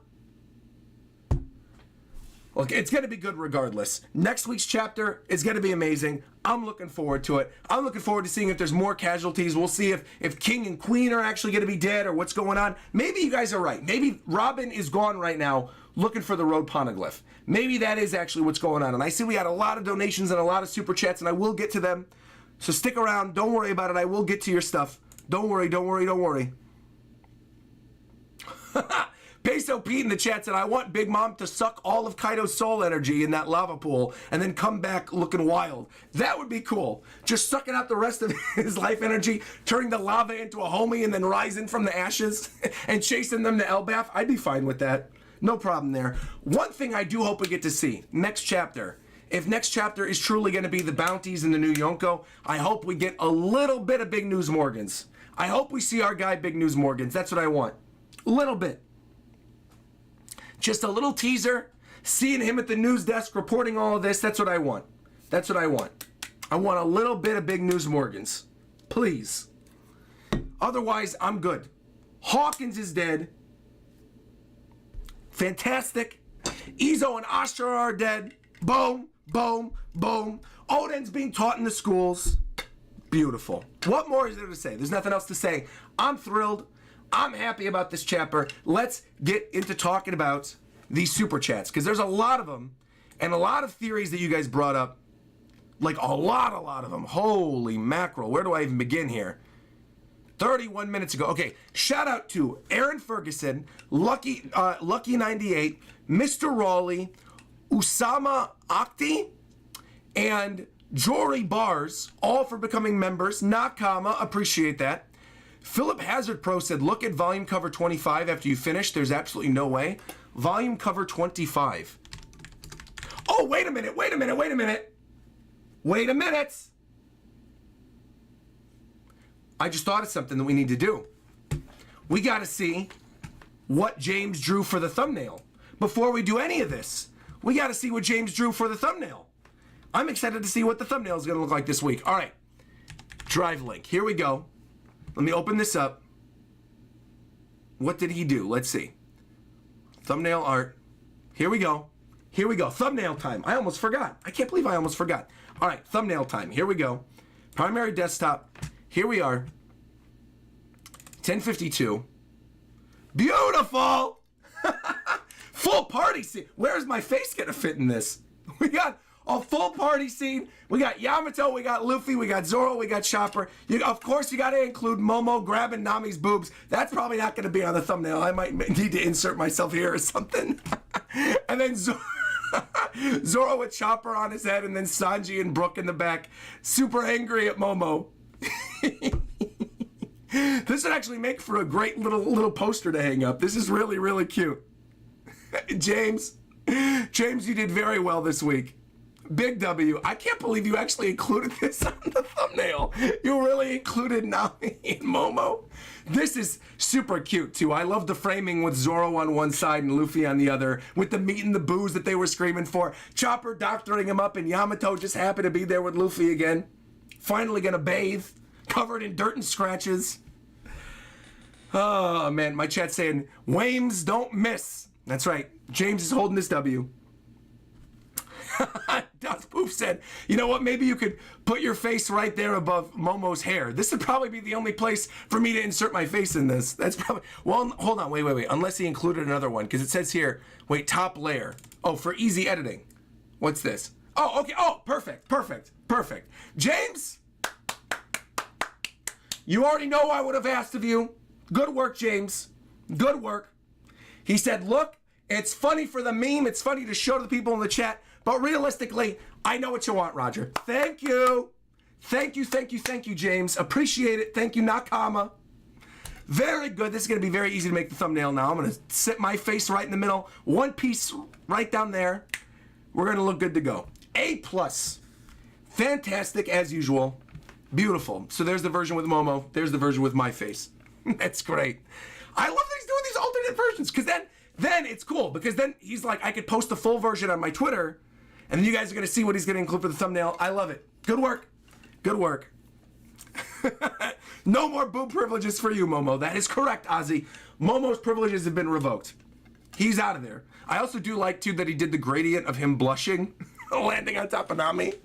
Look, it's going to be good regardless. Next week's chapter is going to be amazing. I'm looking forward to it. I'm looking forward to seeing if there's more casualties. We'll see if King and Queen are actually going to be dead or what's going on. Maybe you guys are right. Maybe Robin is gone right now looking for the road poneglyph. Maybe that is actually what's going on. And I see we had a lot of donations and a lot of super chats, and I will get to them. So stick around. Don't worry about it. I will get to your stuff. Don't worry, don't worry, don't worry. Peso Pete in the chat said, I want Big Mom to suck all of Kaido's soul energy in that lava pool and then come back looking wild. That would be cool. Just sucking out the rest of his life energy, turning the lava into a homie and then rising from the ashes and chasing them to Elbaf. I'd be fine with that. No problem there. One thing I do hope we get to see, next chapter. If next chapter is truly going to be the Bounties and the new Yonko, I hope we get a little bit of Big News Morgans. I hope we see our guy Big News Morgans. That's what I want. A little bit. Just a little teaser, seeing him at the news desk reporting all of this. That's what I want. That's what I want. I want a little bit of Big News Morgans. Please. Otherwise, I'm good. Hawkins is dead. Fantastic. Izo and Astra are dead. Boom, boom, boom. Oden's being taught in the schools. Beautiful. What more is there to say? There's nothing else to say. I'm thrilled. I'm happy about this chapter. Let's get into talking about these super chats, because there's a lot of them and a lot of theories that you guys brought up. Like a lot of them. Holy mackerel. Where do I even begin here? 31 minutes ago. Okay, shout out to Aaron Ferguson, Lucky 98, Mr. Raleigh, Usama Akhti, and Jory Bars, all for becoming members. Nakama, appreciate that. Philip Hazard Pro said, look at volume cover 25 after you finish. There's absolutely no way. Volume cover 25. Oh, wait a minute. Wait a minute. I just thought of something that we need to do. We got to see what James drew for the thumbnail. Before we do any of this, we got to see what James drew for the thumbnail. I'm excited to see what the thumbnail is going to look like this week. All right. Drive link. Here we go. Let me open this up. What did he do? Let's see. Thumbnail art. Here we go. Here we go. Thumbnail time. I almost forgot. I can't believe I almost forgot. All right. Thumbnail time. Here we go. Primary desktop. Here we are. 10:52. Beautiful. Full party scene. Where's my face going to fit in this? We got a full party scene. We got Yamato, we got Luffy, we got Zoro, we got Chopper. Of course, you got to include Momo grabbing Nami's boobs. That's probably not going to be on the thumbnail. I might need to insert myself here or something. And then Zoro with Chopper on his head, and then Sanji and Brook in the back, super angry at Momo. This would actually make for a great little poster to hang up. This is really, really cute. James, you did very well this week. Big W. I can't believe you actually included this on the thumbnail. You really included Nami and Momo. This is super cute, too. I love the framing with Zoro on one side and Luffy on the other, with the meat and the booze that they were screaming for. Chopper doctoring him up, and Yamato just happy to be there with Luffy again. Finally gonna bathe, covered in dirt and scratches. Oh, man. My chat's saying, Wames don't miss. That's right. James is holding this W. Dust Poof said, you know what, maybe you could put your face right there above Momo's hair. This would probably be the only place for me to insert my face in this. That's probably, well, hold on, wait. Unless he included another one, because it says here, wait, top layer. Oh, for easy editing. What's this? Oh, okay, oh, perfect. James, you already know I would have asked of you. Good work, James. Good work. He said, look, it's funny for the meme. It's funny to show to the people in the chat. But realistically, I know what you want, Roger. Thank you. Thank you, James. Appreciate it. Thank you, Nakama. Very good. This is going to be very easy to make the thumbnail now. I'm going to sit my face right in the middle. One piece right down there. We're going to look good to go. A+. Fantastic as usual. Beautiful. So there's the version with Momo. There's the version with my face. That's great. I love that he's doing these alternate versions, because then it's cool, because then he's like, I could post the full version on my Twitter, and then you guys are going to see what he's going to include for the thumbnail. I love it. Good work. No more boob privileges for you, Momo. That is correct, Ozzy. Momo's privileges have been revoked. He's out of there. I also do like, too, that he did the gradient of him blushing, landing on top of Nami.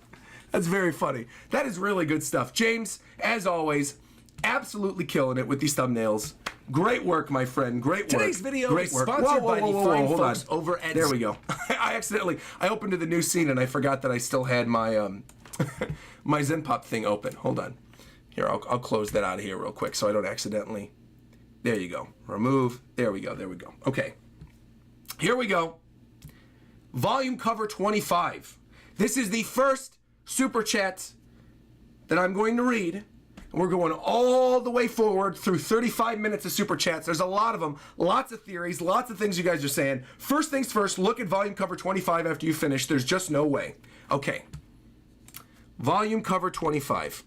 That's very funny. That is really good stuff. James, as always, absolutely killing it with these thumbnails. Great work, my friend. Great work. Today's video Great is work. sponsored by the fine hold folks on. over at... There we go. I opened to the new scene and I forgot that I still had my my Zenpop thing open. Hold on. Here, I'll close that out of here real quick so I don't accidentally... There you go. Remove. There we go. There we go. Okay. Here we go. Volume cover 25. This is the first super chat that I'm going to read. And we're going all the way forward through 35 minutes of super chats. There's a lot of them. Lots of theories. Lots of things you guys are saying. First things first, look at volume cover 25 after you finish. There's just no way. Okay. Volume cover 25.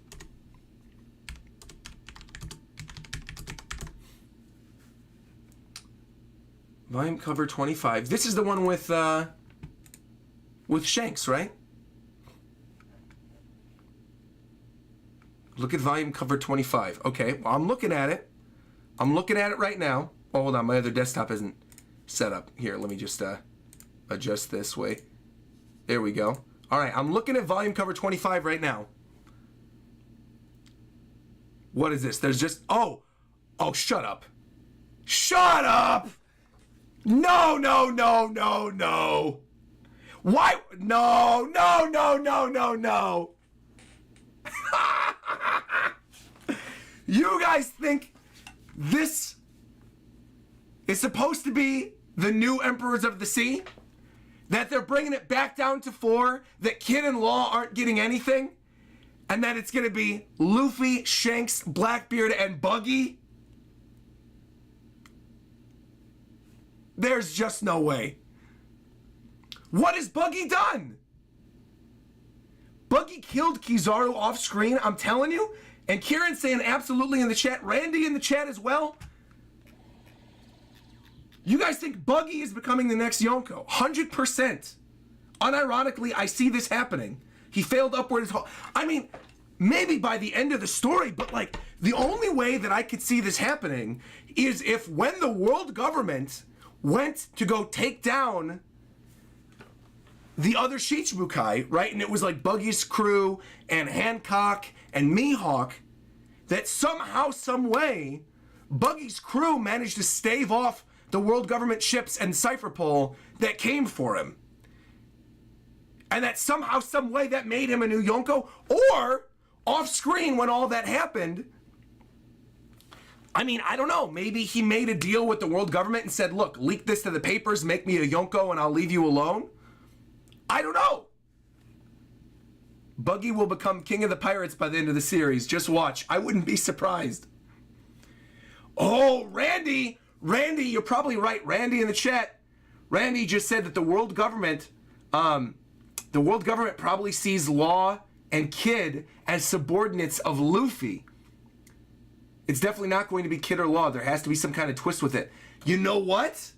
Volume cover 25. This is the one with Shanks, right? Look at volume cover 25. Okay, well, I'm looking at it. I'm looking at it right now. Oh, hold on, my other desktop isn't set up. Here, let me just adjust this way. There we go. All right, I'm looking at volume cover 25 right now. What is this? There's just... Oh, shut up. Shut up! No, no, no, no, no. Why? No, no, no, no, no, no. You guys think this is supposed to be the new Emperors of the Sea? That they're bringing it back down to 4? That Kid and Law aren't getting anything? And that it's going to be Luffy, Shanks, Blackbeard, and Buggy? There's just no way. What has Buggy done? Buggy killed Kizaru off screen, I'm telling you. And Kieran's saying absolutely in the chat. Randy in the chat as well. You guys think Buggy is becoming the next Yonko? 100%. Unironically, I see this happening. He failed upward his whole... I mean, maybe by the end of the story, but like, the only way that I could see this happening is if when the world government went to go take down the other Shichibukai, right? And it was like Buggy's crew and Hancock and Mihawk, that somehow, some way, Buggy's crew managed to stave off the world government ships and Cypher Pole that came for him. And that somehow, some way, that made him a new Yonko. Or, off screen when all that happened, I mean, I don't know. Maybe he made a deal with the world government and said, look, leak this to the papers, make me a Yonko, and I'll leave you alone. I don't know. Buggy will become king of the pirates by the end of the series. Just watch. I wouldn't be surprised. Oh, Randy, you're probably right. Randy in the chat. Randy just said that the world government probably sees Law and Kid as subordinates of Luffy. It's definitely not going to be Kid or Law. There has to be some kind of twist with it. You know what?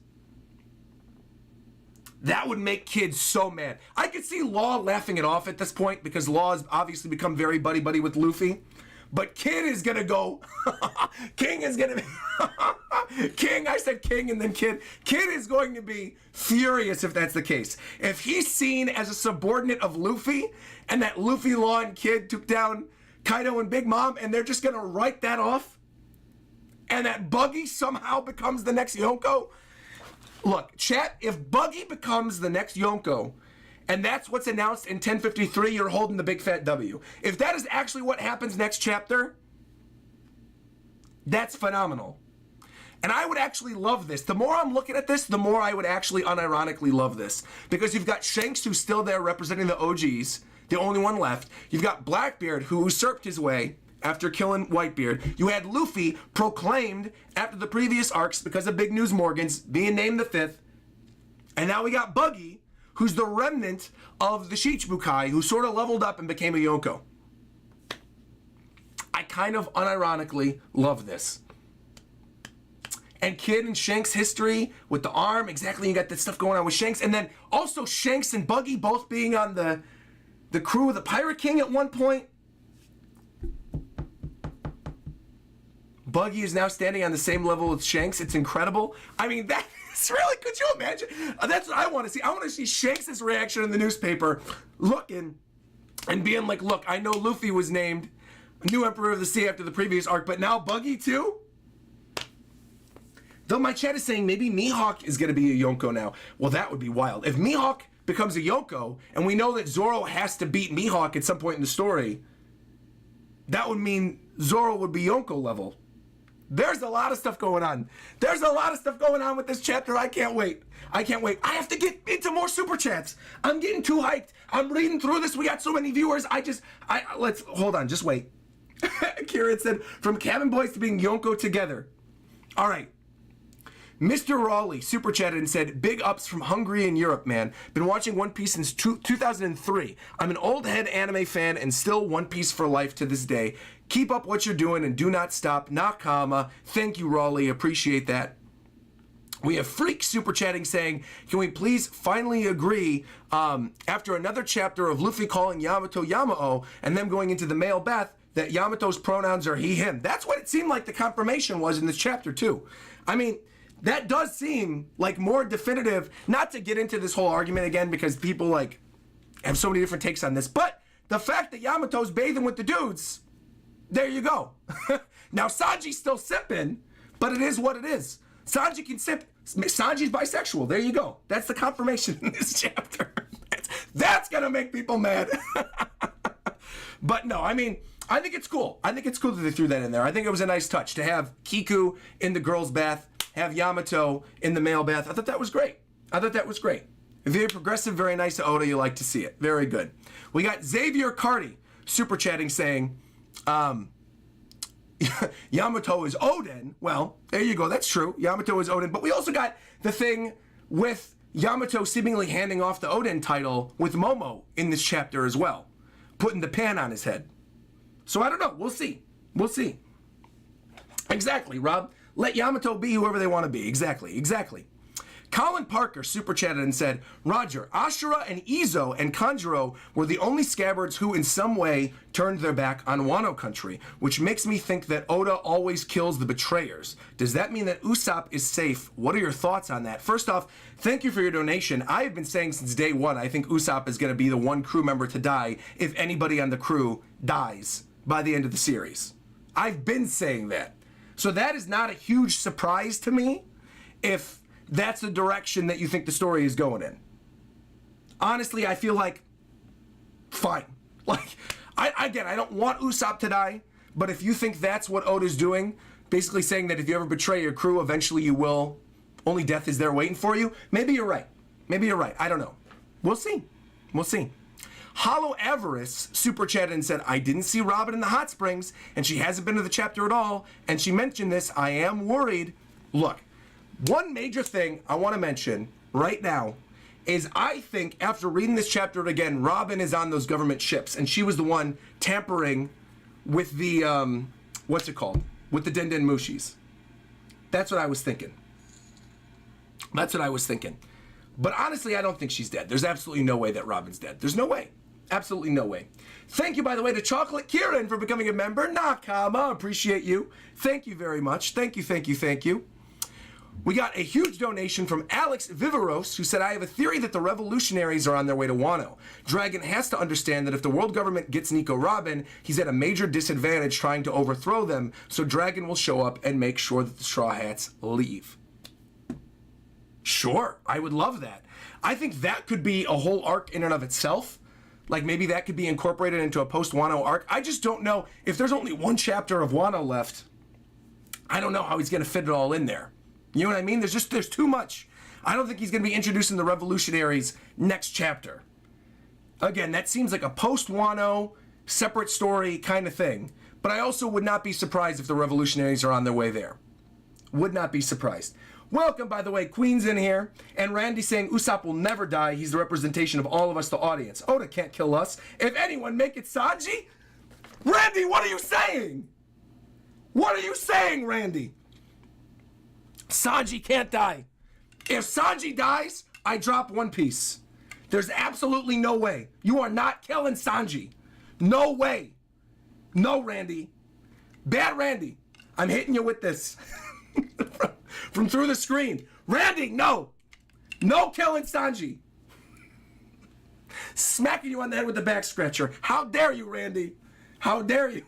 That would make Kid so mad. I could see Law laughing it off at this point because Law has obviously become very buddy-buddy with Luffy. But Kid is going to go... King is going to be... King, I said King and then Kid. Kid is going to be furious if that's the case. If he's seen as a subordinate of Luffy and that Luffy, Law, and Kid took down Kaido and Big Mom and they're just going to write that off and that Buggy somehow becomes the next Yonko... Look, chat, if Buggy becomes the next Yonko, and that's what's announced in 1053, you're holding the big fat W. If that is actually what happens next chapter, that's phenomenal. And I would actually love this. The more I'm looking at this, the more I would actually unironically love this. Because you've got Shanks, who's still there representing the OGs, the only one left. You've got Blackbeard, who usurped his way after killing Whitebeard. You had Luffy proclaimed after the previous arcs because of Big News Morgans being named the 5th. And now we got Buggy, who's the remnant of the Shichibukai, who sort of leveled up and became a Yonko. I kind of unironically love this. And Kid and Shanks' history with the arm, exactly, you got that stuff going on with Shanks. And then also Shanks and Buggy both being on the crew of the Pirate King at one point. Buggy is now standing on the same level with Shanks. It's incredible. I mean, that is really, could you imagine? That's what I want to see. I want to see Shanks' reaction in the newspaper, looking and being like, look, I know Luffy was named new Emperor of the Sea after the previous arc, but now Buggy too? Though my chat is saying maybe Mihawk is going to be a Yonko now. Well, that would be wild. If Mihawk becomes a Yonko, and we know that Zoro has to beat Mihawk at some point in the story, that would mean Zoro would be Yonko level. There's a lot of stuff going on. There's a lot of stuff going on with this chapter. I can't wait. I can't wait. I have to get into more super chats. I'm getting too hyped. I'm reading through this. We got so many viewers. Let's, hold on, just wait. Kieran said, from cabin boys to being Yonko together. All right. Mr. Raleigh super chatted and said, big ups from Hungary in Europe, man. Been watching One Piece since 2003. I'm an old head anime fan and still One Piece for life to this day. Keep up what you're doing and do not stop. Nakama. Thank you, Raleigh. Appreciate that. We have Freak super chatting saying, can we please finally agree after another chapter of Luffy calling Yamato Yamao and them going into the male bath that Yamato's pronouns are he, him. That's what it seemed like the confirmation was in this chapter too. I mean, that does seem like more definitive, not to get into this whole argument again because people like have so many different takes on this, but the fact that Yamato's bathing with the dudes, there you go. Now Sanji's still sipping, but it is what it is. Sanji can sip. Sanji's bisexual. There you go. That's the confirmation in this chapter. That's gonna make people mad. But no, I mean, I think it's cool. I think it's cool that they threw that in there. I think it was a nice touch to have Kiku in the girls' bath, have Yamato in the male bath. I thought that was great. I thought that was great. Very progressive, very nice of Oda. You like to see it. Very good. We got Xavier Carty super chatting saying, Yamato is Odin. Well, there you go. That's true. Yamato is Odin. But we also got the thing with Yamato seemingly handing off the Odin title with Momo in this chapter as well, putting the pan on his head. So I don't know. We'll see. We'll see. Exactly, Rob. Let Yamato be whoever they want to be. Exactly. Exactly. Colin Parker super chatted and said, Roger, Ashura and Izo and Kanjuro were the only scabbards who in some way turned their back on Wano country, which makes me think that Oda always kills the betrayers. Does that mean that Usopp is safe? What are your thoughts on that? First off, thank you for your donation. I have been saying since day one, I think Usopp is going to be the one crew member to die if anybody on the crew dies by the end of the series. I've been saying that. So that is not a huge surprise to me if that's the direction that you think the story is going in. Honestly, I feel like, fine. Like, I don't want Usopp to die, but if you think that's what Oda's doing, basically saying that if you ever betray your crew, eventually you will, only death is there waiting for you, maybe you're right. Maybe you're right. I don't know. We'll see. We'll see. Hollow Avarice super chatted and said, I didn't see Robin in the hot springs, and she hasn't been to the chapter at all, and she mentioned this. I am worried. Look, one major thing I want to mention right now is I think after reading this chapter again, Robin is on those government ships, and she was the one tampering with the, what's it called? With the Den Den Mushis. That's what I was thinking. That's what I was thinking. But honestly, I don't think she's dead. There's absolutely no way that Robin's dead. There's no way. Absolutely no way. Thank you, by the way, to Chocolate Kieran for becoming a member. Nakama, appreciate you. Thank you very much. Thank you, thank you, thank you. We got a huge donation from Alex Viveros, who said, I have a theory that the revolutionaries are on their way to Wano. Dragon has to understand that if the world government gets Nico Robin, he's at a major disadvantage trying to overthrow them, so Dragon will show up and make sure that the Straw Hats leave. Sure, I would love that. I think that could be a whole arc in and of itself. Like maybe that could be incorporated into a post-Wano arc. I just don't know. If there's only one chapter of Wano left, I don't know how he's going to fit it all in there. You know what I mean? There's too much. I don't think he's going to be introducing the revolutionaries next chapter. Again, that seems like a post-Wano, separate story kind of thing. But I also would not be surprised if the revolutionaries are on their way there. Would not be surprised. Welcome, by the way, Queen's in here. And Randy saying Usopp will never die. He's the representation of all of us, the audience. Oda can't kill us. If anyone, make it Sanji. Randy, what are you saying? What are you saying, Randy? Sanji can't die. If Sanji dies, I drop One Piece. There's absolutely no way. You are not killing Sanji. No way. No, Randy. Bad Randy. I'm hitting you with this. from through the screen. Randy, no. No killing Sanji. Smacking you on the head with the back scratcher. How dare you, Randy? How dare you?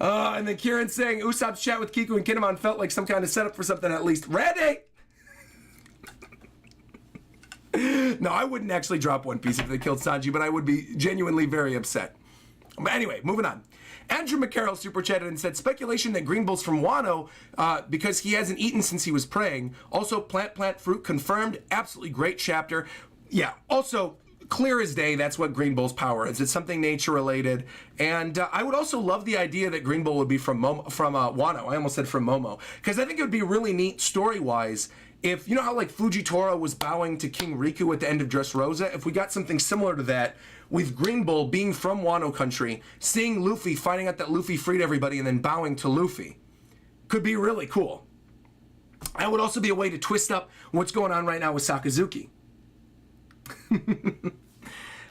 And then Kieran saying, Usopp's chat with Kiku and Kinemon felt like some kind of setup for something at least. Randy! No, I wouldn't actually drop One Piece if they killed Sanji, but I would be genuinely very upset. But anyway, moving on. Andrew McCarroll super chatted and said, speculation that Green Bull's from Wano because he hasn't eaten since he was praying. Also, plant fruit confirmed. Absolutely great chapter. Yeah, also, clear as day, that's what Green Bull's power is. It's something nature related. And I would also love the idea that Green Bull would be from Wano. I almost said from Momo. Because I think it would be really neat story-wise if, you know how like Fujitora was bowing to King Riku at the end of Dressrosa? If we got something similar to that with Green Bull being from Wano country, seeing Luffy, finding out that Luffy freed everybody and then bowing to Luffy. Could be really cool. That would also be a way to twist up what's going on right now with Sakazuki.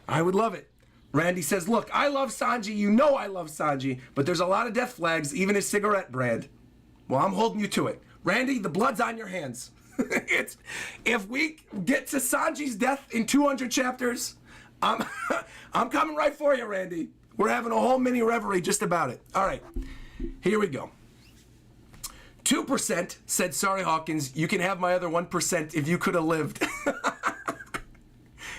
I would love it. Randy says, look, I love Sanji. You know I love Sanji, but there's a lot of death flags, even his cigarette brand. Well, I'm holding you to it. Randy, the blood's on your hands. If we get to Sanji's death in 200 chapters, I'm coming right for you, Randy. We're having a whole mini reverie just about it. All right, here we go. 2% said, sorry, Hawkins, you can have my other 1% if you could have lived.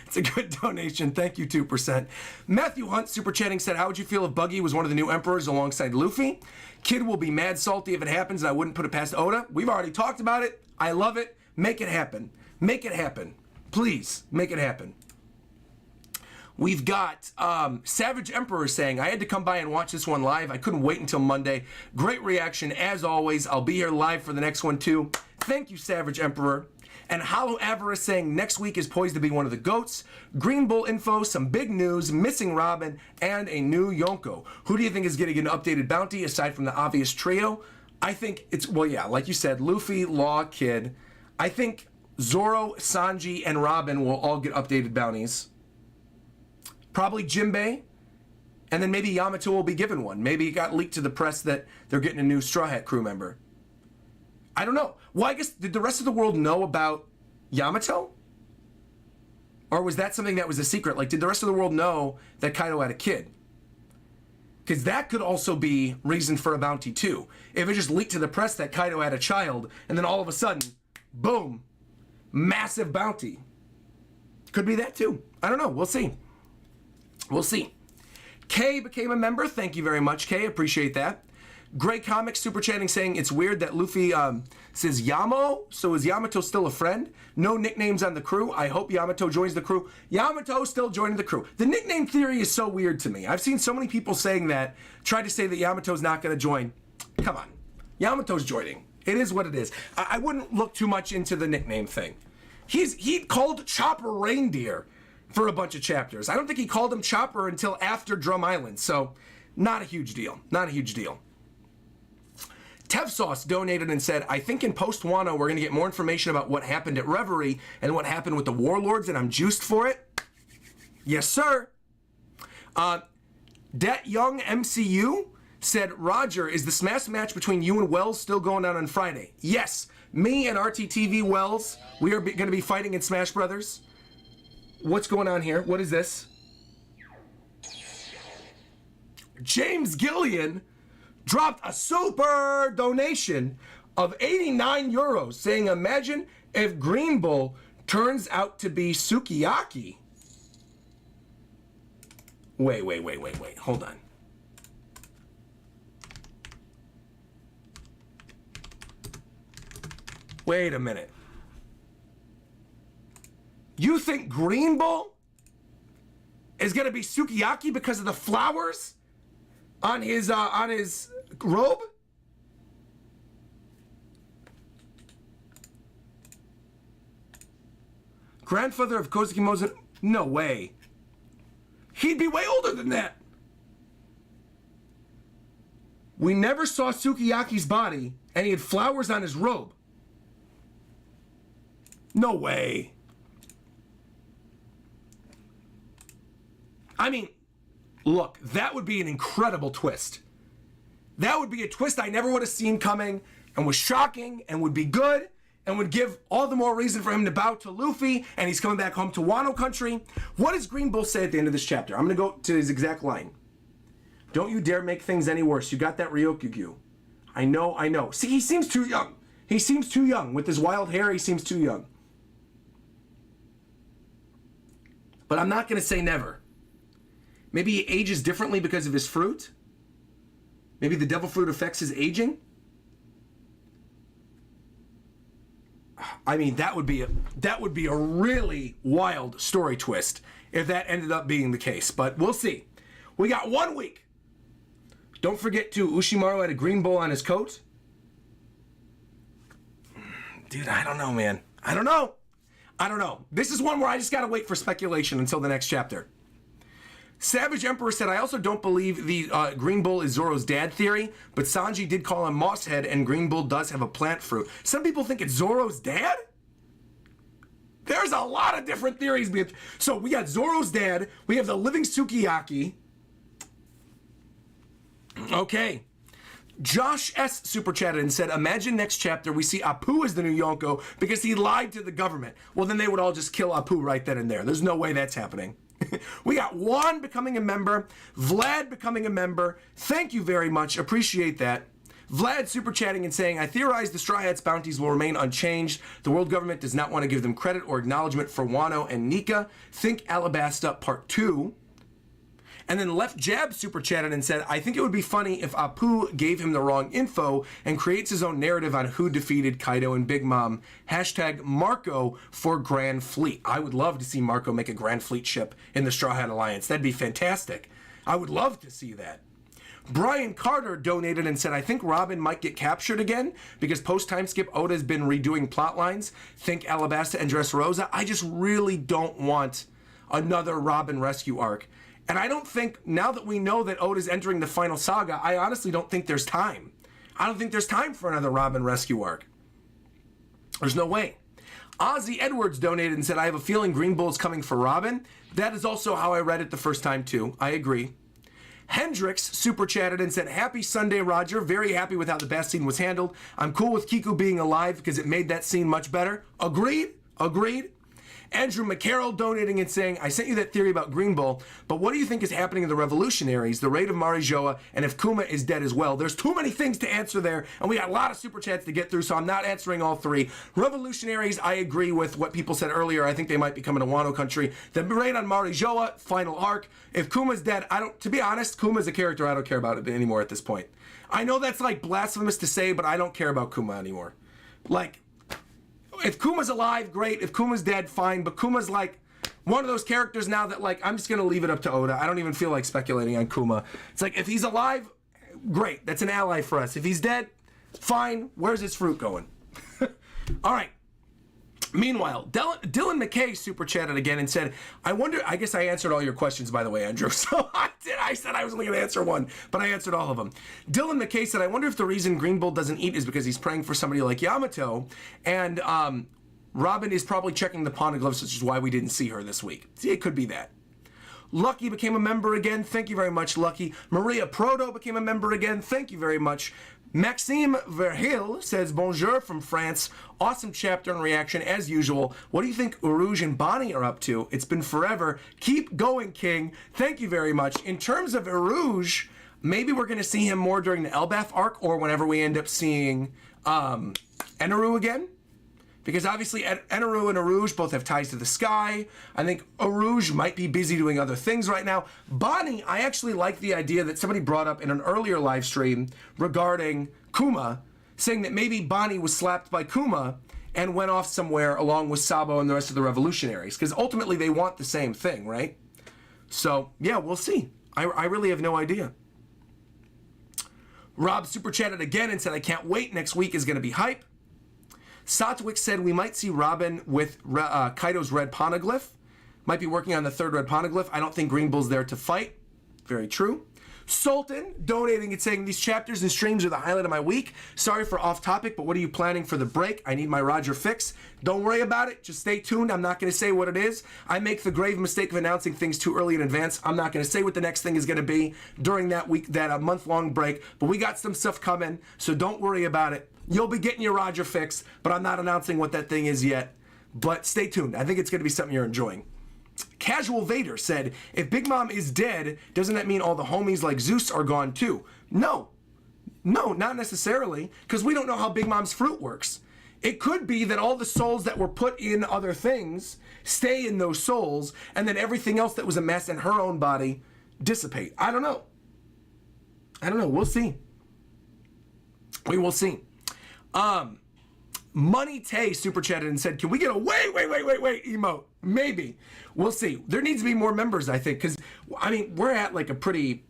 It's a good donation. Thank you, 2%. Matthew Hunt, super chatting, said, how would you feel if Buggy was one of the new emperors alongside Luffy? Kid will be mad salty if it happens, and I wouldn't put it past Oda. We've already talked about it. I love it. Make it happen. Make it happen. Please, make it happen. We've got Savage Emperor saying, I had to come by and watch this one live. I couldn't wait until Monday. Great reaction, as always. I'll be here live for the next one, too. Thank you, Savage Emperor. And Hollow Avarice saying, next week is poised to be one of the GOATs. Green Bull info, some big news, missing Robin, and a new Yonko. Who do you think is getting an updated bounty, aside from the obvious trio? I think it's, well, yeah, like you said, Luffy, Law, Kid. I think Zoro, Sanji, and Robin will all get updated bounties. Probably Jinbei, and then maybe Yamato will be given one. Maybe it got leaked to the press that they're getting a new Straw Hat crew member. I don't know. Well, I guess, did the rest of the world know about Yamato? Or was that something that was a secret? Like, did the rest of the world know that Kaido had a kid? Because that could also be reason for a bounty, too. If it just leaked to the press that Kaido had a child, and then all of a sudden, boom, massive bounty. Could be that, too. I don't know. We'll see. We'll see. Kay became a member. Thank you very much, Kay. Appreciate that. Gray Comics super chatting saying it's weird that Luffy says Yamo. So is Yamato still a friend? No nicknames on the crew. I hope Yamato joins the crew. Yamato still joining the crew. The nickname theory is so weird to me. I've seen so many people saying that, try to say that Yamato's not going to join. Come on. Yamato's joining. It is what it is. I wouldn't look too much into the nickname thing. He called Chopper Reindeer for a bunch of chapters. I don't think he called him Chopper until after Drum Island. So not a huge deal. Not a huge deal. Tevsauce donated and said, I think in post-Wano we're going to get more information about what happened at Reverie and what happened with the Warlords, and I'm juiced for it. Yes, sir. Dat Young MCU said, Roger, is the smash match between you and Wells still going on Friday? Yes. Me and RTTV Wells, we are going to be fighting in Smash Brothers. What's going on here? What is this? James Gillian dropped a super donation of 89 euros saying, imagine if Green Bull turns out to be Sukiyaki. Wait. Hold on. Wait a minute. You think Green Bull is going to be Sukiyaki because of the flowers on his robe? Grandfather of Kozuki Mozen? No way. He'd be way older than that. We never saw Sukiyaki's body, and he had flowers on his robe. No way. I mean, look, that would be an incredible twist. That would be a twist I never would have seen coming and was shocking and would be good and would give all the more reason for him to bow to Luffy, and he's coming back home to Wano country. What does Green Bull say at the end of this chapter? I'm going to go to his exact line. Don't you dare make things any worse. You got that Ryokugyu. I know, I know. See, he seems too young. He seems too young. With his wild hair, he seems too young. But I'm not going to say never. Maybe he ages differently because of his fruit. Maybe the devil fruit affects his aging. I mean, that would be a really wild story twist if that ended up being the case. But we'll see. We got 1 week. Don't forget to Ushimaru had a green bowl on his coat. Dude, I don't know, man. I don't know. This is one where I just gotta wait for speculation until the next chapter. Savage Emperor said, I also don't believe the Green Bull is Zoro's dad theory, but Sanji did call him Mosshead, and Green Bull does have a plant fruit. Some people think it's Zoro's dad? There's a lot of different theories. So we got Zoro's dad, we have the living Sukiyaki. Okay. Josh S. super chatted and said, imagine next chapter we see Apu as the new Yonko because he lied to the government. Well, then they would all just kill Apu right then and there. There's no way that's happening. We got Juan becoming a member, Vlad becoming a member. Thank you very much. Appreciate that. Vlad super chatting and saying, I theorize the Straw Hats bounties will remain unchanged. The world government does not want to give them credit or acknowledgement for Wano and Nika. Think Alabasta Part 2. And then Left Jab super chatted and said, I think it would be funny if Apu gave him the wrong info and creates his own narrative on who defeated Kaido and Big Mom. Hashtag Marco for Grand Fleet. I would love to see Marco make a Grand Fleet ship in the Straw Hat Alliance. That'd be fantastic. I would love to see that. Brian Carter donated and said, I think Robin might get captured again because post-time skip Oda's been redoing plot lines. Think Alabasta and Dressrosa. I just really don't want another Robin rescue arc. And I don't think, now that we know that Oda's entering the final saga, I honestly don't think there's time. I don't think there's time for another Robin rescue arc. There's no way. Ozzy Edwards donated and said, I have a feeling Green Bull's coming for Robin. That is also how I read it the first time too. I agree. Hendrix super chatted and said, happy Sunday, Roger. Very happy with how the Bass scene was handled. I'm cool with Kiku being alive because it made that scene much better. Agreed. Andrew McCarroll donating and saying, I sent you that theory about Green Bull, but what do you think is happening to the revolutionaries, the raid of Marijoa, and if Kuma is dead as well? There's too many things to answer there, and we got a lot of super chats to get through, so I'm not answering all three. Revolutionaries, I agree with what people said earlier. I think they might be coming to Wano country. The raid on Marijoa, final arc. If Kuma's dead, to be honest, Kuma's a character I don't care about anymore at this point. I know that's like blasphemous to say, but I don't care about Kuma anymore. Like, if Kuma's alive, great. If Kuma's dead, fine. But Kuma's like one of those characters now that like I'm just gonna leave it up to Oda. I don't even feel like speculating on Kuma. It's like if he's alive, great. That's an ally for us. If he's dead, fine. Where's his fruit going? All right. Meanwhile, Dylan McKay super chatted again and said, I wonder, I guess I answered all your questions, by the way, Andrew. So I did. I said I was only going to answer one, but I answered all of them. Dylan McKay said, I wonder if the reason Green Bull doesn't eat is because he's praying for somebody like Yamato, and Robin is probably checking the poneglyphs, which is why we didn't see her this week. See, it could be that. Lucky became a member again. Thank you very much, Lucky. Maria Proto became a member again. Thank you very much. Maxime Verhil says, bonjour from France. Awesome chapter and reaction as usual. What do you think Urouge and Bonnie are up to? It's been forever. Keep going, King. Thank you very much. In terms of Urouge, maybe we're going to see him more during the Elbaf arc or whenever we end up seeing Eneru again. Because obviously Eneru and Urouge both have ties to the sky. I think Urouge might be busy doing other things right now. Bonnie, I actually like the idea that somebody brought up in an earlier live stream regarding Kuma, saying that maybe Bonnie was slapped by Kuma and went off somewhere along with Sabo and the rest of the revolutionaries. Because ultimately they want the same thing, right? So, yeah, we'll see. I really have no idea. Rob super chatted again and said, I can't wait. Next week is going to be hype. Satwick said we might see Robin with Kaido's red poneglyph. Might be working on the third red poneglyph. I don't think Green Bull's there to fight. Very true. Sultan donating and saying, these chapters and streams are the highlight of my week. Sorry for off topic, but what are you planning for the break? I need my Roger fix. Don't worry about it. Just stay tuned. I'm not going to say what it is. I make the grave mistake of announcing things too early in advance. I'm not going to say what the next thing is going to be during that week, that month-long break, but we got some stuff coming, so don't worry about it. You'll be getting your Roger fix, but I'm not announcing what that thing is yet. But stay tuned. I think it's going to be something you're enjoying. Casual Vader said, if Big Mom is dead, doesn't that mean all the homies like Zeus are gone too? No, not necessarily, because we don't know how Big Mom's fruit works. It could be that all the souls that were put in other things stay in those souls, and then everything else that was amassed in her own body dissipate. I don't know. We'll see. We will see. Money Tay super chatted and said, can we get a wait emote? Maybe. We'll see. There needs to be more members, I think, because, I mean, we're at like a pretty,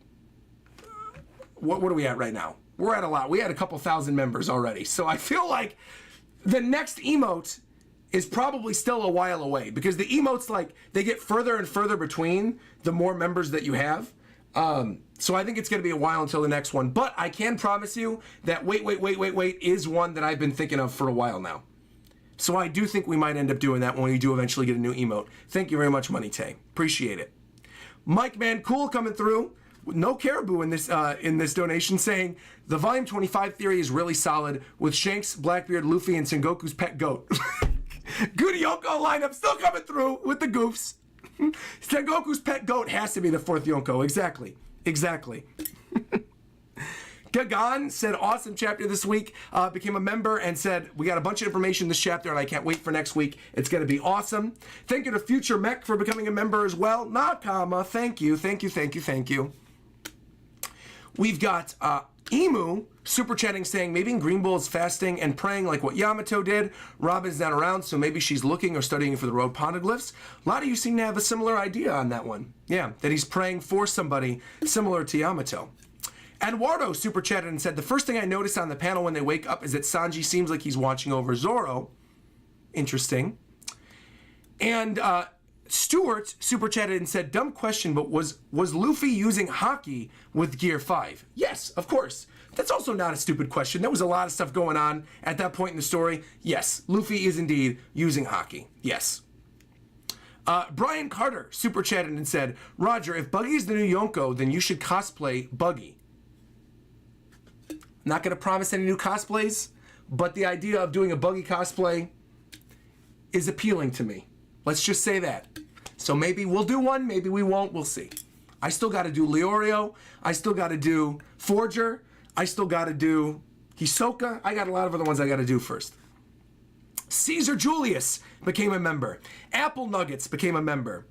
what are we at right now? We're at a lot. We had a couple thousand members already. So I feel like the next emote is probably still a while away, because the emotes, like, they get further and further between the more members that you have. So I think it's going to be a while until the next one, but I can promise you that wait is one that I've been thinking of for a while now. So I do think we might end up doing that when we do eventually get a new emote. Thank you very much, Money Tay. Appreciate it. Mike Man Cool coming through. No caribou in this donation, saying the Volume 25 theory is really solid with Shanks, Blackbeard, Luffy, and Sengoku's pet goat. Good Yonko lineup still coming through with the goofs. Sengoku's pet goat has to be the fourth Yonko. Exactly. Gagan said, awesome chapter this week. Became a member and said, we got a bunch of information in this chapter and I can't wait for next week. It's going to be awesome. Thank you to Future Mech for becoming a member as well. Nakama, thank you. We've got Emu super chatting saying, maybe Green Bull is fasting and praying like what Yamato did. Robin's not around, so maybe she's looking or studying for the road poneglyphs. A lot of you seem to have a similar idea on that one. Yeah, that he's praying for somebody similar to Yamato. Eduardo super chatted and said, the first thing I noticed on the panel when they wake up is that Sanji seems like he's watching over Zoro. Interesting. And Stuart super chatted and said, dumb question, but was Luffy using Haki with Gear 5? Yes, of course. That's also not a stupid question. There was a lot of stuff going on at that point in the story. Yes, Luffy is indeed using Haki. Yes. Brian Carter super chatted and said, Roger, if Buggy is the new Yonko, then you should cosplay Buggy. Not going to promise any new cosplays, but the idea of doing a Buggy cosplay is appealing to me. Let's just say that. So maybe we'll do one, maybe we won't, we'll see. I still got to do Leorio. I still got to do Forger. I still got to do Hisoka. I got a lot of other ones I got to do first. Caesar Julius became a member. Apple Nuggets became a member.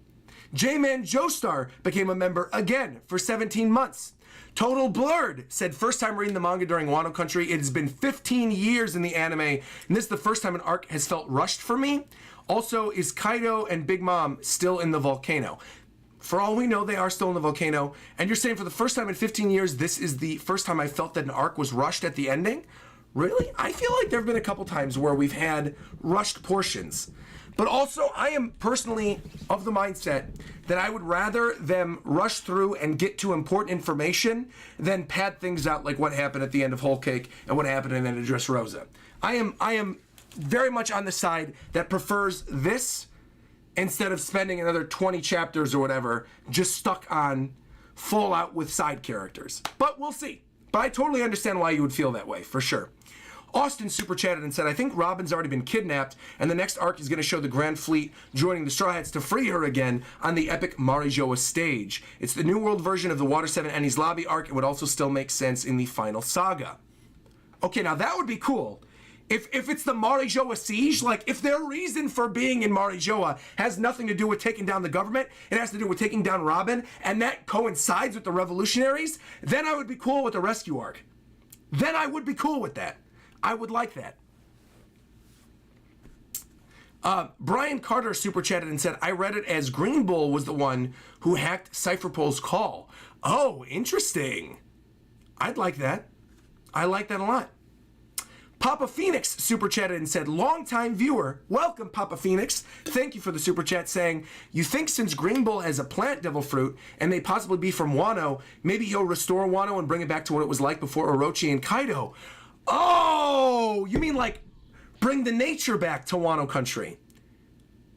J-Man Joestar became a member again for 17 months. Total Blurred said, first time reading the manga during Wano Country. It has been 15 years in the anime, and this is the first time an arc has felt rushed for me. Also, is Kaido and Big Mom still in the volcano? For all we know, they are still in the volcano. And you're saying for the first time in 15 years, this is the first time I felt that an arc was rushed at the ending? Really? I feel like there have been a couple times where we've had rushed portions. But also, I am personally of the mindset that I would rather them rush through and get to important information than pad things out like what happened at the end of Whole Cake and what happened in End of Dressrosa. I am very much on the side that prefers this instead of spending another 20 chapters or whatever just stuck on full out with side characters. But we'll see. But I totally understand why you would feel that way, for sure. Austin super chatted and said, I think Robin's already been kidnapped, and the next arc is going to show the Grand Fleet joining the Straw Hats to free her again on the epic Marijoa stage. It's the New World version of the Water 7 Enies Lobby arc. It would also still make sense in the final saga. Okay, now that would be cool. If it's the Marijoa siege, like if their reason for being in Marijoa has nothing to do with taking down the government, it has to do with taking down Robin, and that coincides with the revolutionaries, then I would be cool with the rescue arc. Then I would be cool with that. I would like that. Brian Carter super chatted and said, I read it as Green Bull was the one who hacked Cypherpole's call. Oh, interesting. I'd like that. I like that a lot. Papa Phoenix super chatted and said, longtime viewer, welcome Papa Phoenix. Thank you for the super chat, saying, you think since Green Bull has a plant devil fruit and may possibly be from Wano, maybe he'll restore Wano and bring it back to what it was like before Orochi and Kaido. Oh, you mean like bring the nature back to Wano country?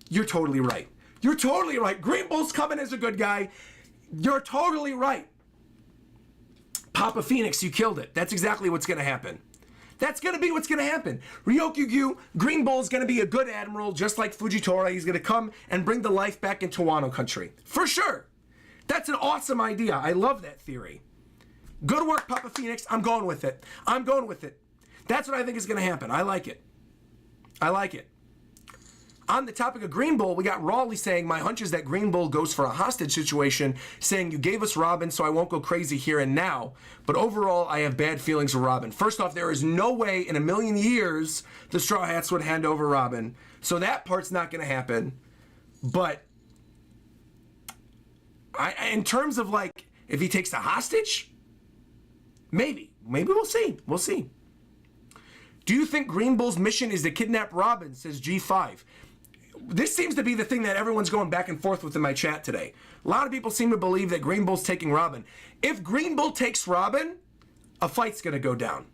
You're totally right. You're totally right. Green Bull's coming as a good guy. You're totally right. Papa Phoenix, you killed it. That's exactly what's going to happen. That's going to be what's going to happen. Ryokugyu, Green Bull's going to be a good admiral, just like Fujitora. He's going to come and bring the life back into Wano country. For sure. That's an awesome idea. I love that theory. Good work, Papa Phoenix. I'm going with it. I'm going with it. That's what I think is going to happen. I like it. I like it. On the topic of Green Bull, we got Raleigh saying, my hunch is that Green Bull goes for a hostage situation, saying you gave us Robin, so I won't go crazy here and now. But overall, I have bad feelings for Robin. First off, there is no way in a million years the Straw Hats would hand over Robin. So that part's not going to happen. But in terms of like, if he takes a hostage, maybe. Maybe we'll see. We'll see. Do you think Green Bull's mission is to kidnap Robin, says G5. This seems to be the thing that everyone's going back and forth with in my chat today. A lot of people seem to believe that Green Bull's taking Robin. If Green Bull takes Robin, a fight's going to go down.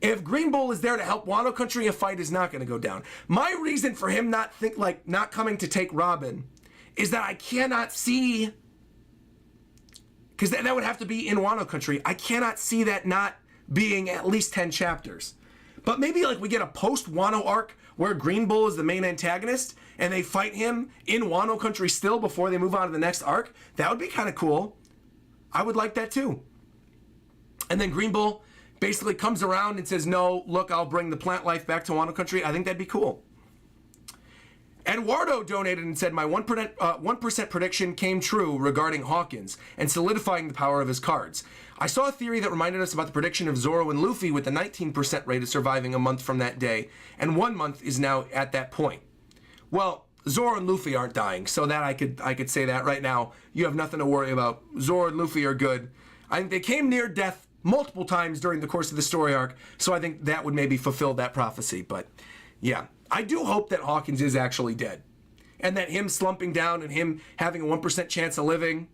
If Green Bull is there to help Wano country, a fight is not going to go down. My reason for him not coming to take Robin is that I cannot see, because that would have to be in Wano country. I cannot see that not being at least 10 chapters. But maybe like we get a post-Wano arc where Green Bull is the main antagonist and they fight him in Wano country still before they move on to the next arc. That would be kind of cool. I would like that too. And then Green Bull basically comes around and says, no, look, I'll bring the plant life back to Wano country. I think that'd be cool. Eduardo donated and said, my 1% prediction came true regarding Hawkins and solidifying the power of his cards. I saw a theory that reminded us about the prediction of Zoro and Luffy with the 19% rate of surviving a month from that day, and 1 month is now at that point. Well, Zoro and Luffy aren't dying, so that I could say that right now. You have nothing to worry about. Zoro and Luffy are good. I think they came near death multiple times during the course of the story arc, so I think that would maybe fulfill that prophecy. But yeah, I do hope that Hawkins is actually dead, and that him slumping down and him having a 1% chance of living,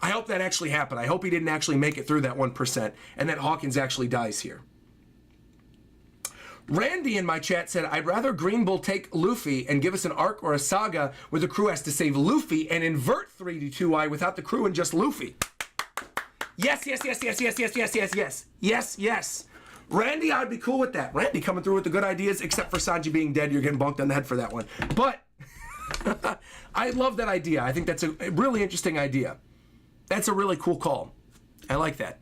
I hope that actually happened. I hope he didn't actually make it through that 1%, and that Hawkins actually dies here. Randy in my chat said, I'd rather Green Bull take Luffy and give us an arc or a saga where the crew has to save Luffy and invert 3D2I without the crew and just Luffy. Yes, yes, yes, yes, yes, yes, yes, yes, yes, yes, yes. Randy, I'd be cool with that. Randy coming through with the good ideas, except for Sanji being dead. You're getting bonked on the head for that one. But I love that idea. I think that's a really interesting idea. That's a really cool call. I like that.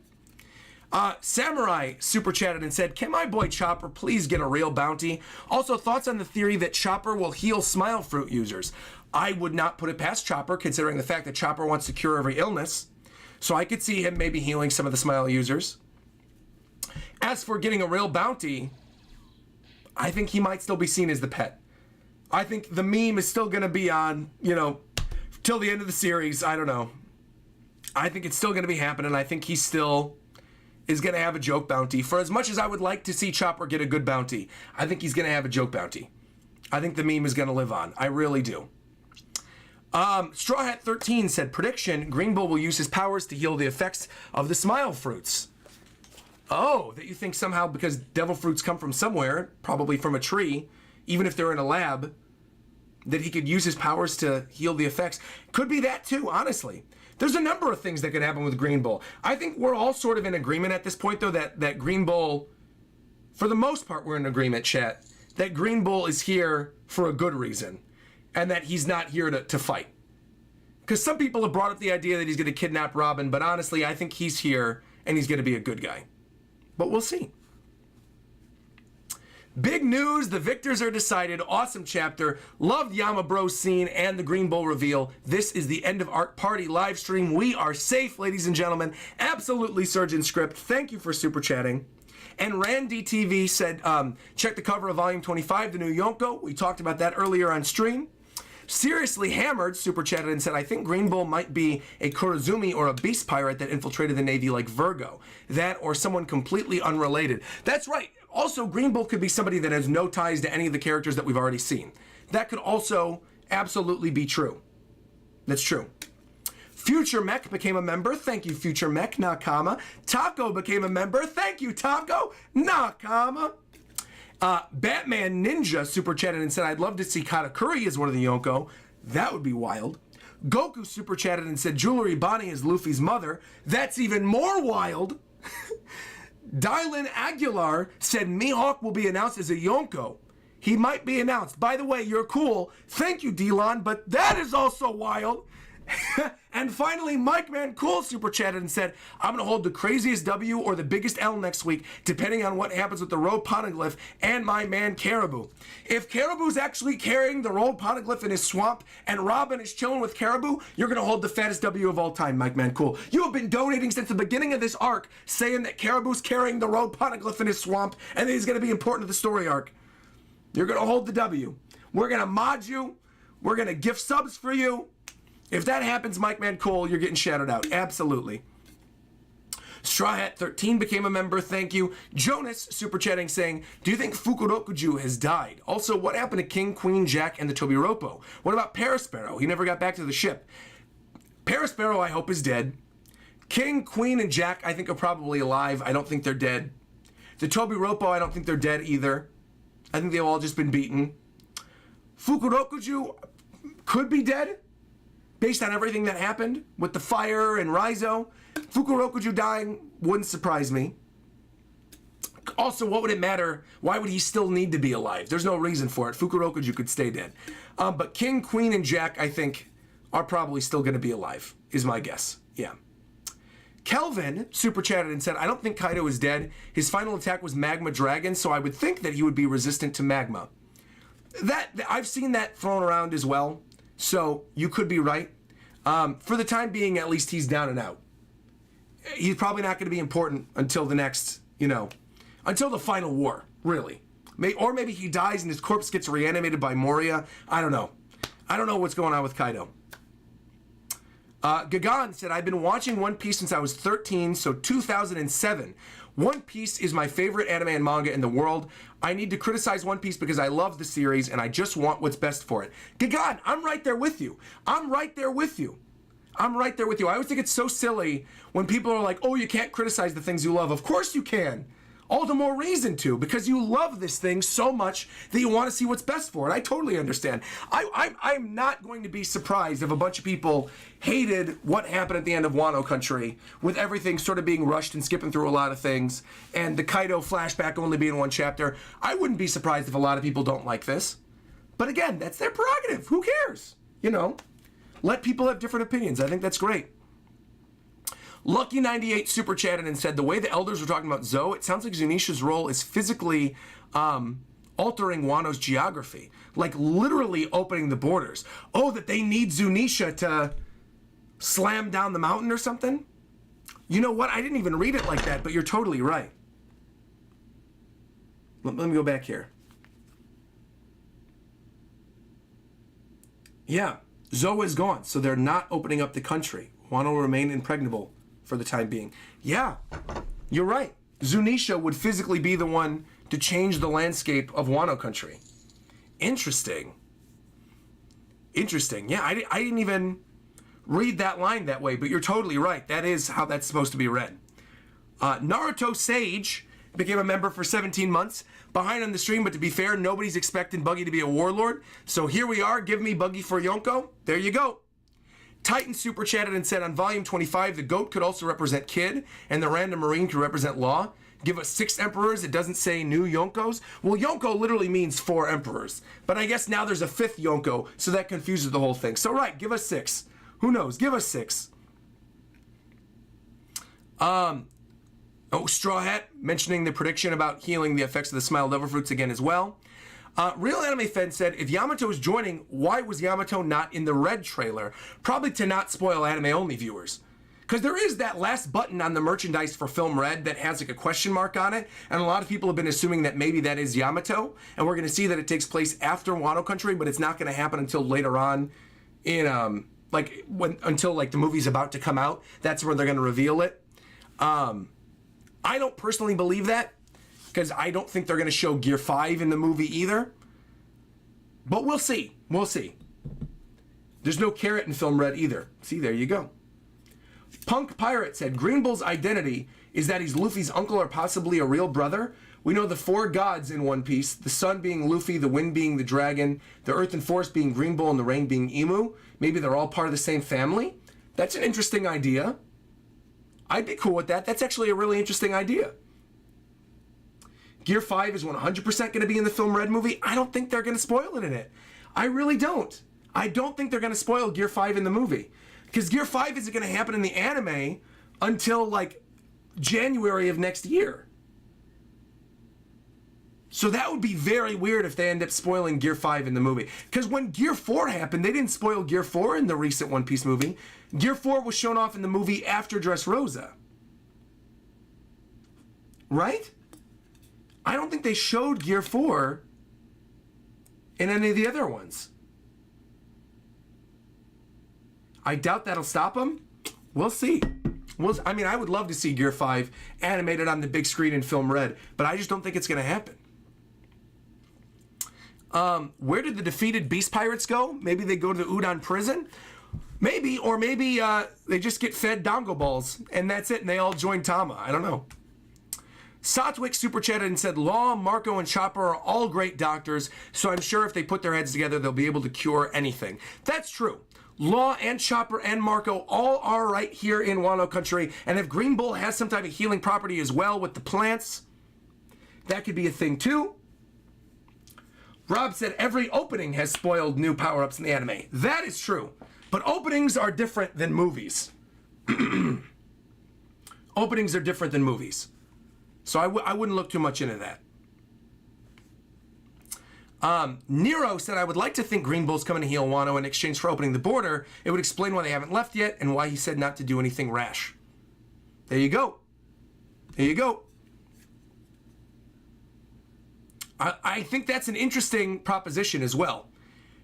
Samurai super chatted and said, can my boy Chopper please get a real bounty? Also, thoughts on the theory that Chopper will heal Smile Fruit users? I would not put it past Chopper, considering the fact that Chopper wants to cure every illness. So I could see him maybe healing some of the Smile users. As for getting a real bounty, I think he might still be seen as the pet. I think the meme is still going to be on, till the end of the series. I don't know. I think it's still going to be happening. I think he still is going to have a joke bounty. For as much as I would like to see Chopper get a good bounty, I think he's going to have a joke bounty. I think the meme is going to live on. I really do. Straw Hat 13 said, prediction, Green Bull will use his powers to heal the effects of the Smile Fruits. Oh, that you think somehow because devil fruits come from somewhere, probably from a tree, even if they're in a lab, that he could use his powers to heal the effects. Could be that too, honestly. There's a number of things that could happen with Green Bull. I think we're all sort of in agreement at this point, though, that Green Bull, for the most part, we're in agreement, chat, that Green Bull is here for a good reason, and that he's not here to fight. Because some people have brought up the idea that he's going to kidnap Robin, but honestly, I think he's here, and he's going to be a good guy. But we'll see. Big news, the victors are decided. Awesome chapter. Loved Yama Bro's scene and the Green Bull reveal. This is the end of Arc Party live stream. We are safe, ladies and gentlemen. Absolutely Surgeon Script. Thank you for super chatting. And Randy TV said, check the cover of Volume 25, the new Yonko. We talked about that earlier on stream. Seriously Hammered super chatted and said, I think Green Bull might be a Kurozumi or a beast pirate that infiltrated the Navy like Virgo. That or someone completely unrelated. That's right. Also, Green Bull could be somebody that has no ties to any of the characters that we've already seen. That could also absolutely be true. That's true. Future Mech became a member. Thank you, Future Mech. Nakama. Taco became a member. Thank you, Taco. Nakama. Batman Ninja super chatted and said, I'd love to see Katakuri as one of the Yonko. That would be wild. Goku super chatted and said, Jewelry Bonnie is Luffy's mother. That's even more wild. Dylan Aguilar said, Mihawk will be announced as a Yonko. He might be announced. By the way, you're cool. Thank you, Dylan, but that is also wild. And finally, Mike Man Cool super chatted and said, I'm going to hold the craziest W or the biggest L next week, depending on what happens with the road poneglyph and my man Caribou. If Caribou's actually carrying the road poneglyph in his swamp and Robin is chilling with Caribou, you're going to hold the fattest W of all time, Mike Man Cool. You have been donating since the beginning of this arc, saying that Caribou's carrying the road poneglyph in his swamp and that he's going to be important to the story arc. You're going to hold the W. We're going to mod you. We're going to gift subs for you. If that happens, Mike Man Cole, you're getting shouted out. Absolutely. Straw Hat 13 became a member. Thank you. Jonas super chatting saying, do you think Fukurokuju has died? Also, what happened to King, Queen, Jack, and the Tobiropo? What about Parasparrow? He never got back to the ship. Parasparrow, I hope, is dead. King, Queen, and Jack, I think, are probably alive. I don't think they're dead. The Tobiropo, I don't think they're dead either. I think they've all just been beaten. Fukurokuju could be dead, based on everything that happened with the fire and Raizo. Fukurokuju dying wouldn't surprise me. Also, what would it matter? Why would he still need to be alive? There's no reason for it. Fukurokuju could stay dead. But King, Queen, and Jack, I think, are probably still going to be alive, is my guess. Yeah. Kelvin super chatted and said, I don't think Kaido is dead. His final attack was Magma Dragon, so I would think that he would be resistant to magma. I've seen that thrown around as well. So you could be right. For the time being, at least he's down and out. He's probably not going to be important until the next, until the final war, really. Or maybe he dies and his corpse gets reanimated by Moria. I don't know. I don't know what's going on with Kaido. Gagan said, I've been watching One Piece since I was 13, so 2007. One Piece is my favorite anime and manga in the world. I need to criticize One Piece because I love the series and I just want what's best for it. Gagan, I'm right there with you. I'm right there with you. I'm right there with you. I always think it's so silly when people are like, oh, you can't criticize the things you love. Of course you can. All the more reason to, because you love this thing so much that you want to see what's best for it. I totally understand. I'm not going to be surprised if a bunch of people hated what happened at the end of Wano Country, with everything sort of being rushed and skipping through a lot of things, and the Kaido flashback only being one chapter. I wouldn't be surprised if a lot of people don't like this. But again, that's their prerogative. Who cares? Let people have different opinions. I think that's great. Lucky98 super chatted and said, the way the elders were talking about Zoe, it sounds like Zunisha's role is physically altering Wano's geography. Like literally opening the borders. Oh, that they need Zunisha to slam down the mountain or something? You know what? I didn't even read it like that, but you're totally right. Let me go back here. Yeah, Zoe is gone, so they're not opening up the country. Wano will remain impregnable for the time being. Yeah, you're right. Zunisha would physically be the one to change the landscape of Wano Country. Interesting. Interesting. Yeah, I didn't even read that line that way, but you're totally right. That is how that's supposed to be read. Naruto Sage became a member for 17 months. Behind on the stream, but to be fair, nobody's expecting Buggy to be a warlord. So here we are. Give me Buggy for Yonko. There you go. Titan super chatted and said on volume 25, the goat could also represent Kid, and the random marine could represent Law. Give us 6 emperors. It doesn't say new Yonkos. Well, Yonko literally means 4 emperors. But I guess now there's a 5th Yonko, so that confuses the whole thing. So right, give us 6. Who knows? Give us 6. Straw Hat mentioning the prediction about healing the effects of the Smile Devil Fruits again as well. Real Anime Fan said, if Yamato is joining, why was Yamato not in the Red trailer? Probably to not spoil anime-only viewers. Because there is that last button on the merchandise for Film Red that has like a question mark on it, and a lot of people have been assuming that maybe that is Yamato, and we're going to see that it takes place after Wano Country, but it's not going to happen until later on in until like the movie's about to come out. That's where they're going to reveal it. I don't personally believe that, because I don't think they're going to show Gear 5 in the movie either. But we'll see. We'll see. There's no carrot in Film Red either. See, there you go. Punk Pirate said, Green Bull's identity is that he's Luffy's uncle or possibly a real brother. We know the 4 gods in One Piece, the sun being Luffy, the wind being the dragon, the earth and forest being Green Bull, and the rain being Emu. Maybe they're all part of the same family. That's an interesting idea. I'd be cool with that. That's actually a really interesting idea. Gear 5 is 100% going to be in the Film Red movie. I don't think they're going to spoil it in it. I really don't. I don't think they're going to spoil Gear 5 in the movie. Because Gear 5 isn't going to happen in the anime until, like, January of next year. So that would be very weird if they end up spoiling Gear 5 in the movie. Because when Gear 4 happened, they didn't spoil Gear 4 in the recent One Piece movie. Gear 4 was shown off in the movie after Dressrosa. Right? I don't think they showed Gear 4 in any of the other ones. I doubt that'll stop them. We'll see. I mean, I would love to see Gear 5 animated on the big screen in Film Red, but I just don't think it's going to happen. Where did the defeated Beast Pirates go? Maybe they go to the Udon prison? Maybe, or maybe they just get fed dongo balls, and that's it, and they all join Tama. I don't know. Satwick super chatted and said, Law, Marco, and Chopper are all great doctors, so I'm sure if they put their heads together, they'll be able to cure anything. That's true. Law and Chopper and Marco all are right here in Wano Country, and if Green Bull has some type of healing property as well with the plants, that could be a thing too. Rob said every opening has spoiled new power-ups in the anime. That is true, but openings are different than movies. Openings are different than movies. So I wouldn't look too much into that. Nero said, I would like to think Green Bull's coming to heal Wano in exchange for opening the border. It would explain why they haven't left yet and why he said not to do anything rash. There you go. There you go. I think that's an interesting proposition as well.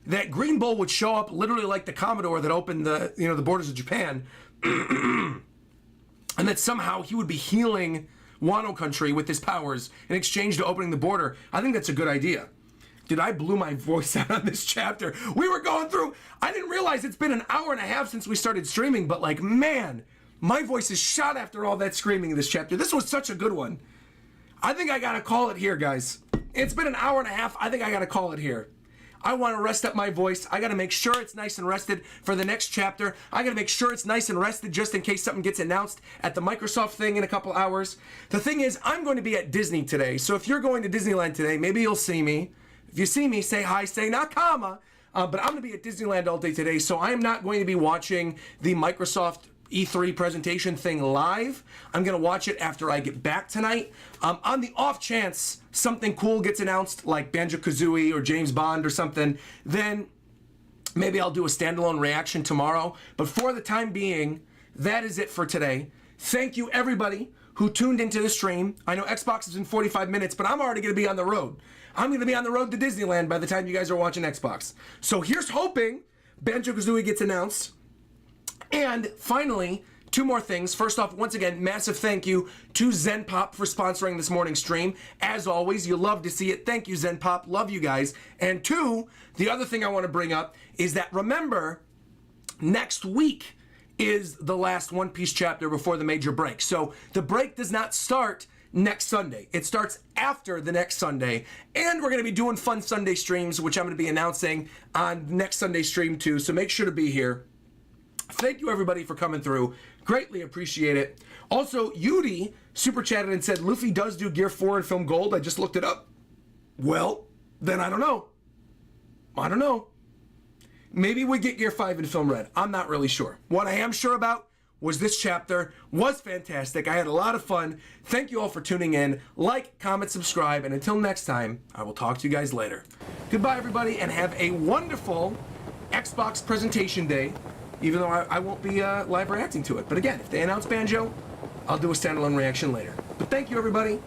That Green Bull would show up literally like the Commodore that opened the borders of Japan, and that somehow he would be healing Wano Country with his powers in exchange to opening the border. I think that's a good idea. Dude, I blew my voice out on this chapter. We were going through, I didn't realize it's been an hour and a half since we started streaming, but like, man, my voice is shot after all that screaming in this chapter. This was such a good one. I think I gotta call it here, guys. It's been an hour and a half. I think I gotta call it here. I want to rest up my voice. I got to make sure it's nice and rested for the next chapter. I got to make sure it's nice and rested just in case something gets announced at the Microsoft thing in a couple hours. The thing is, I'm going to be at Disney today. So if you're going to Disneyland today, maybe you'll see me. If you see me, say hi, say nakama. But I'm going to be at Disneyland all day today, so I am not going to be watching the Microsoft E3 presentation thing live. I'm going to watch it after I get back tonight. On the off chance something cool gets announced, like Banjo-Kazooie or James Bond or something, then maybe I'll do a standalone reaction tomorrow. But for the time being, that is it for today. Thank you, everybody who tuned into the stream. I know Xbox is in 45 minutes, but I'm already going to be on the road. I'm going to be on the road to Disneyland by the time you guys are watching Xbox. So here's hoping Banjo-Kazooie gets announced. And finally, two more things. First off, once again, massive thank you to Zenpop for sponsoring this morning's stream. As always, you love to see it. Thank you, Zenpop. Love you guys. And two, the other thing I want to bring up is that, remember, next week is the last One Piece chapter before the major break. So the break does not start next Sunday. It starts after the next Sunday. And we're going to be doing fun Sunday streams, which I'm going to be announcing on next Sunday stream too. So make sure to be here. Thank you, everybody, for coming through. Greatly appreciate it. Also, Yudi super chatted and said, Luffy does do Gear 4 in Film Gold. I just looked it up. Well, then I don't know. I don't know. Maybe we get Gear 5 in Film Red. I'm not really sure. What I am sure about was this chapter was fantastic. I had a lot of fun. Thank you all for tuning in. Like, comment, subscribe, and until next time, I will talk to you guys later. Goodbye, everybody, and have a wonderful Xbox presentation day. even though I won't be live reacting to it. But again, if they announce Banjo, I'll do a standalone reaction later. But thank you, everybody.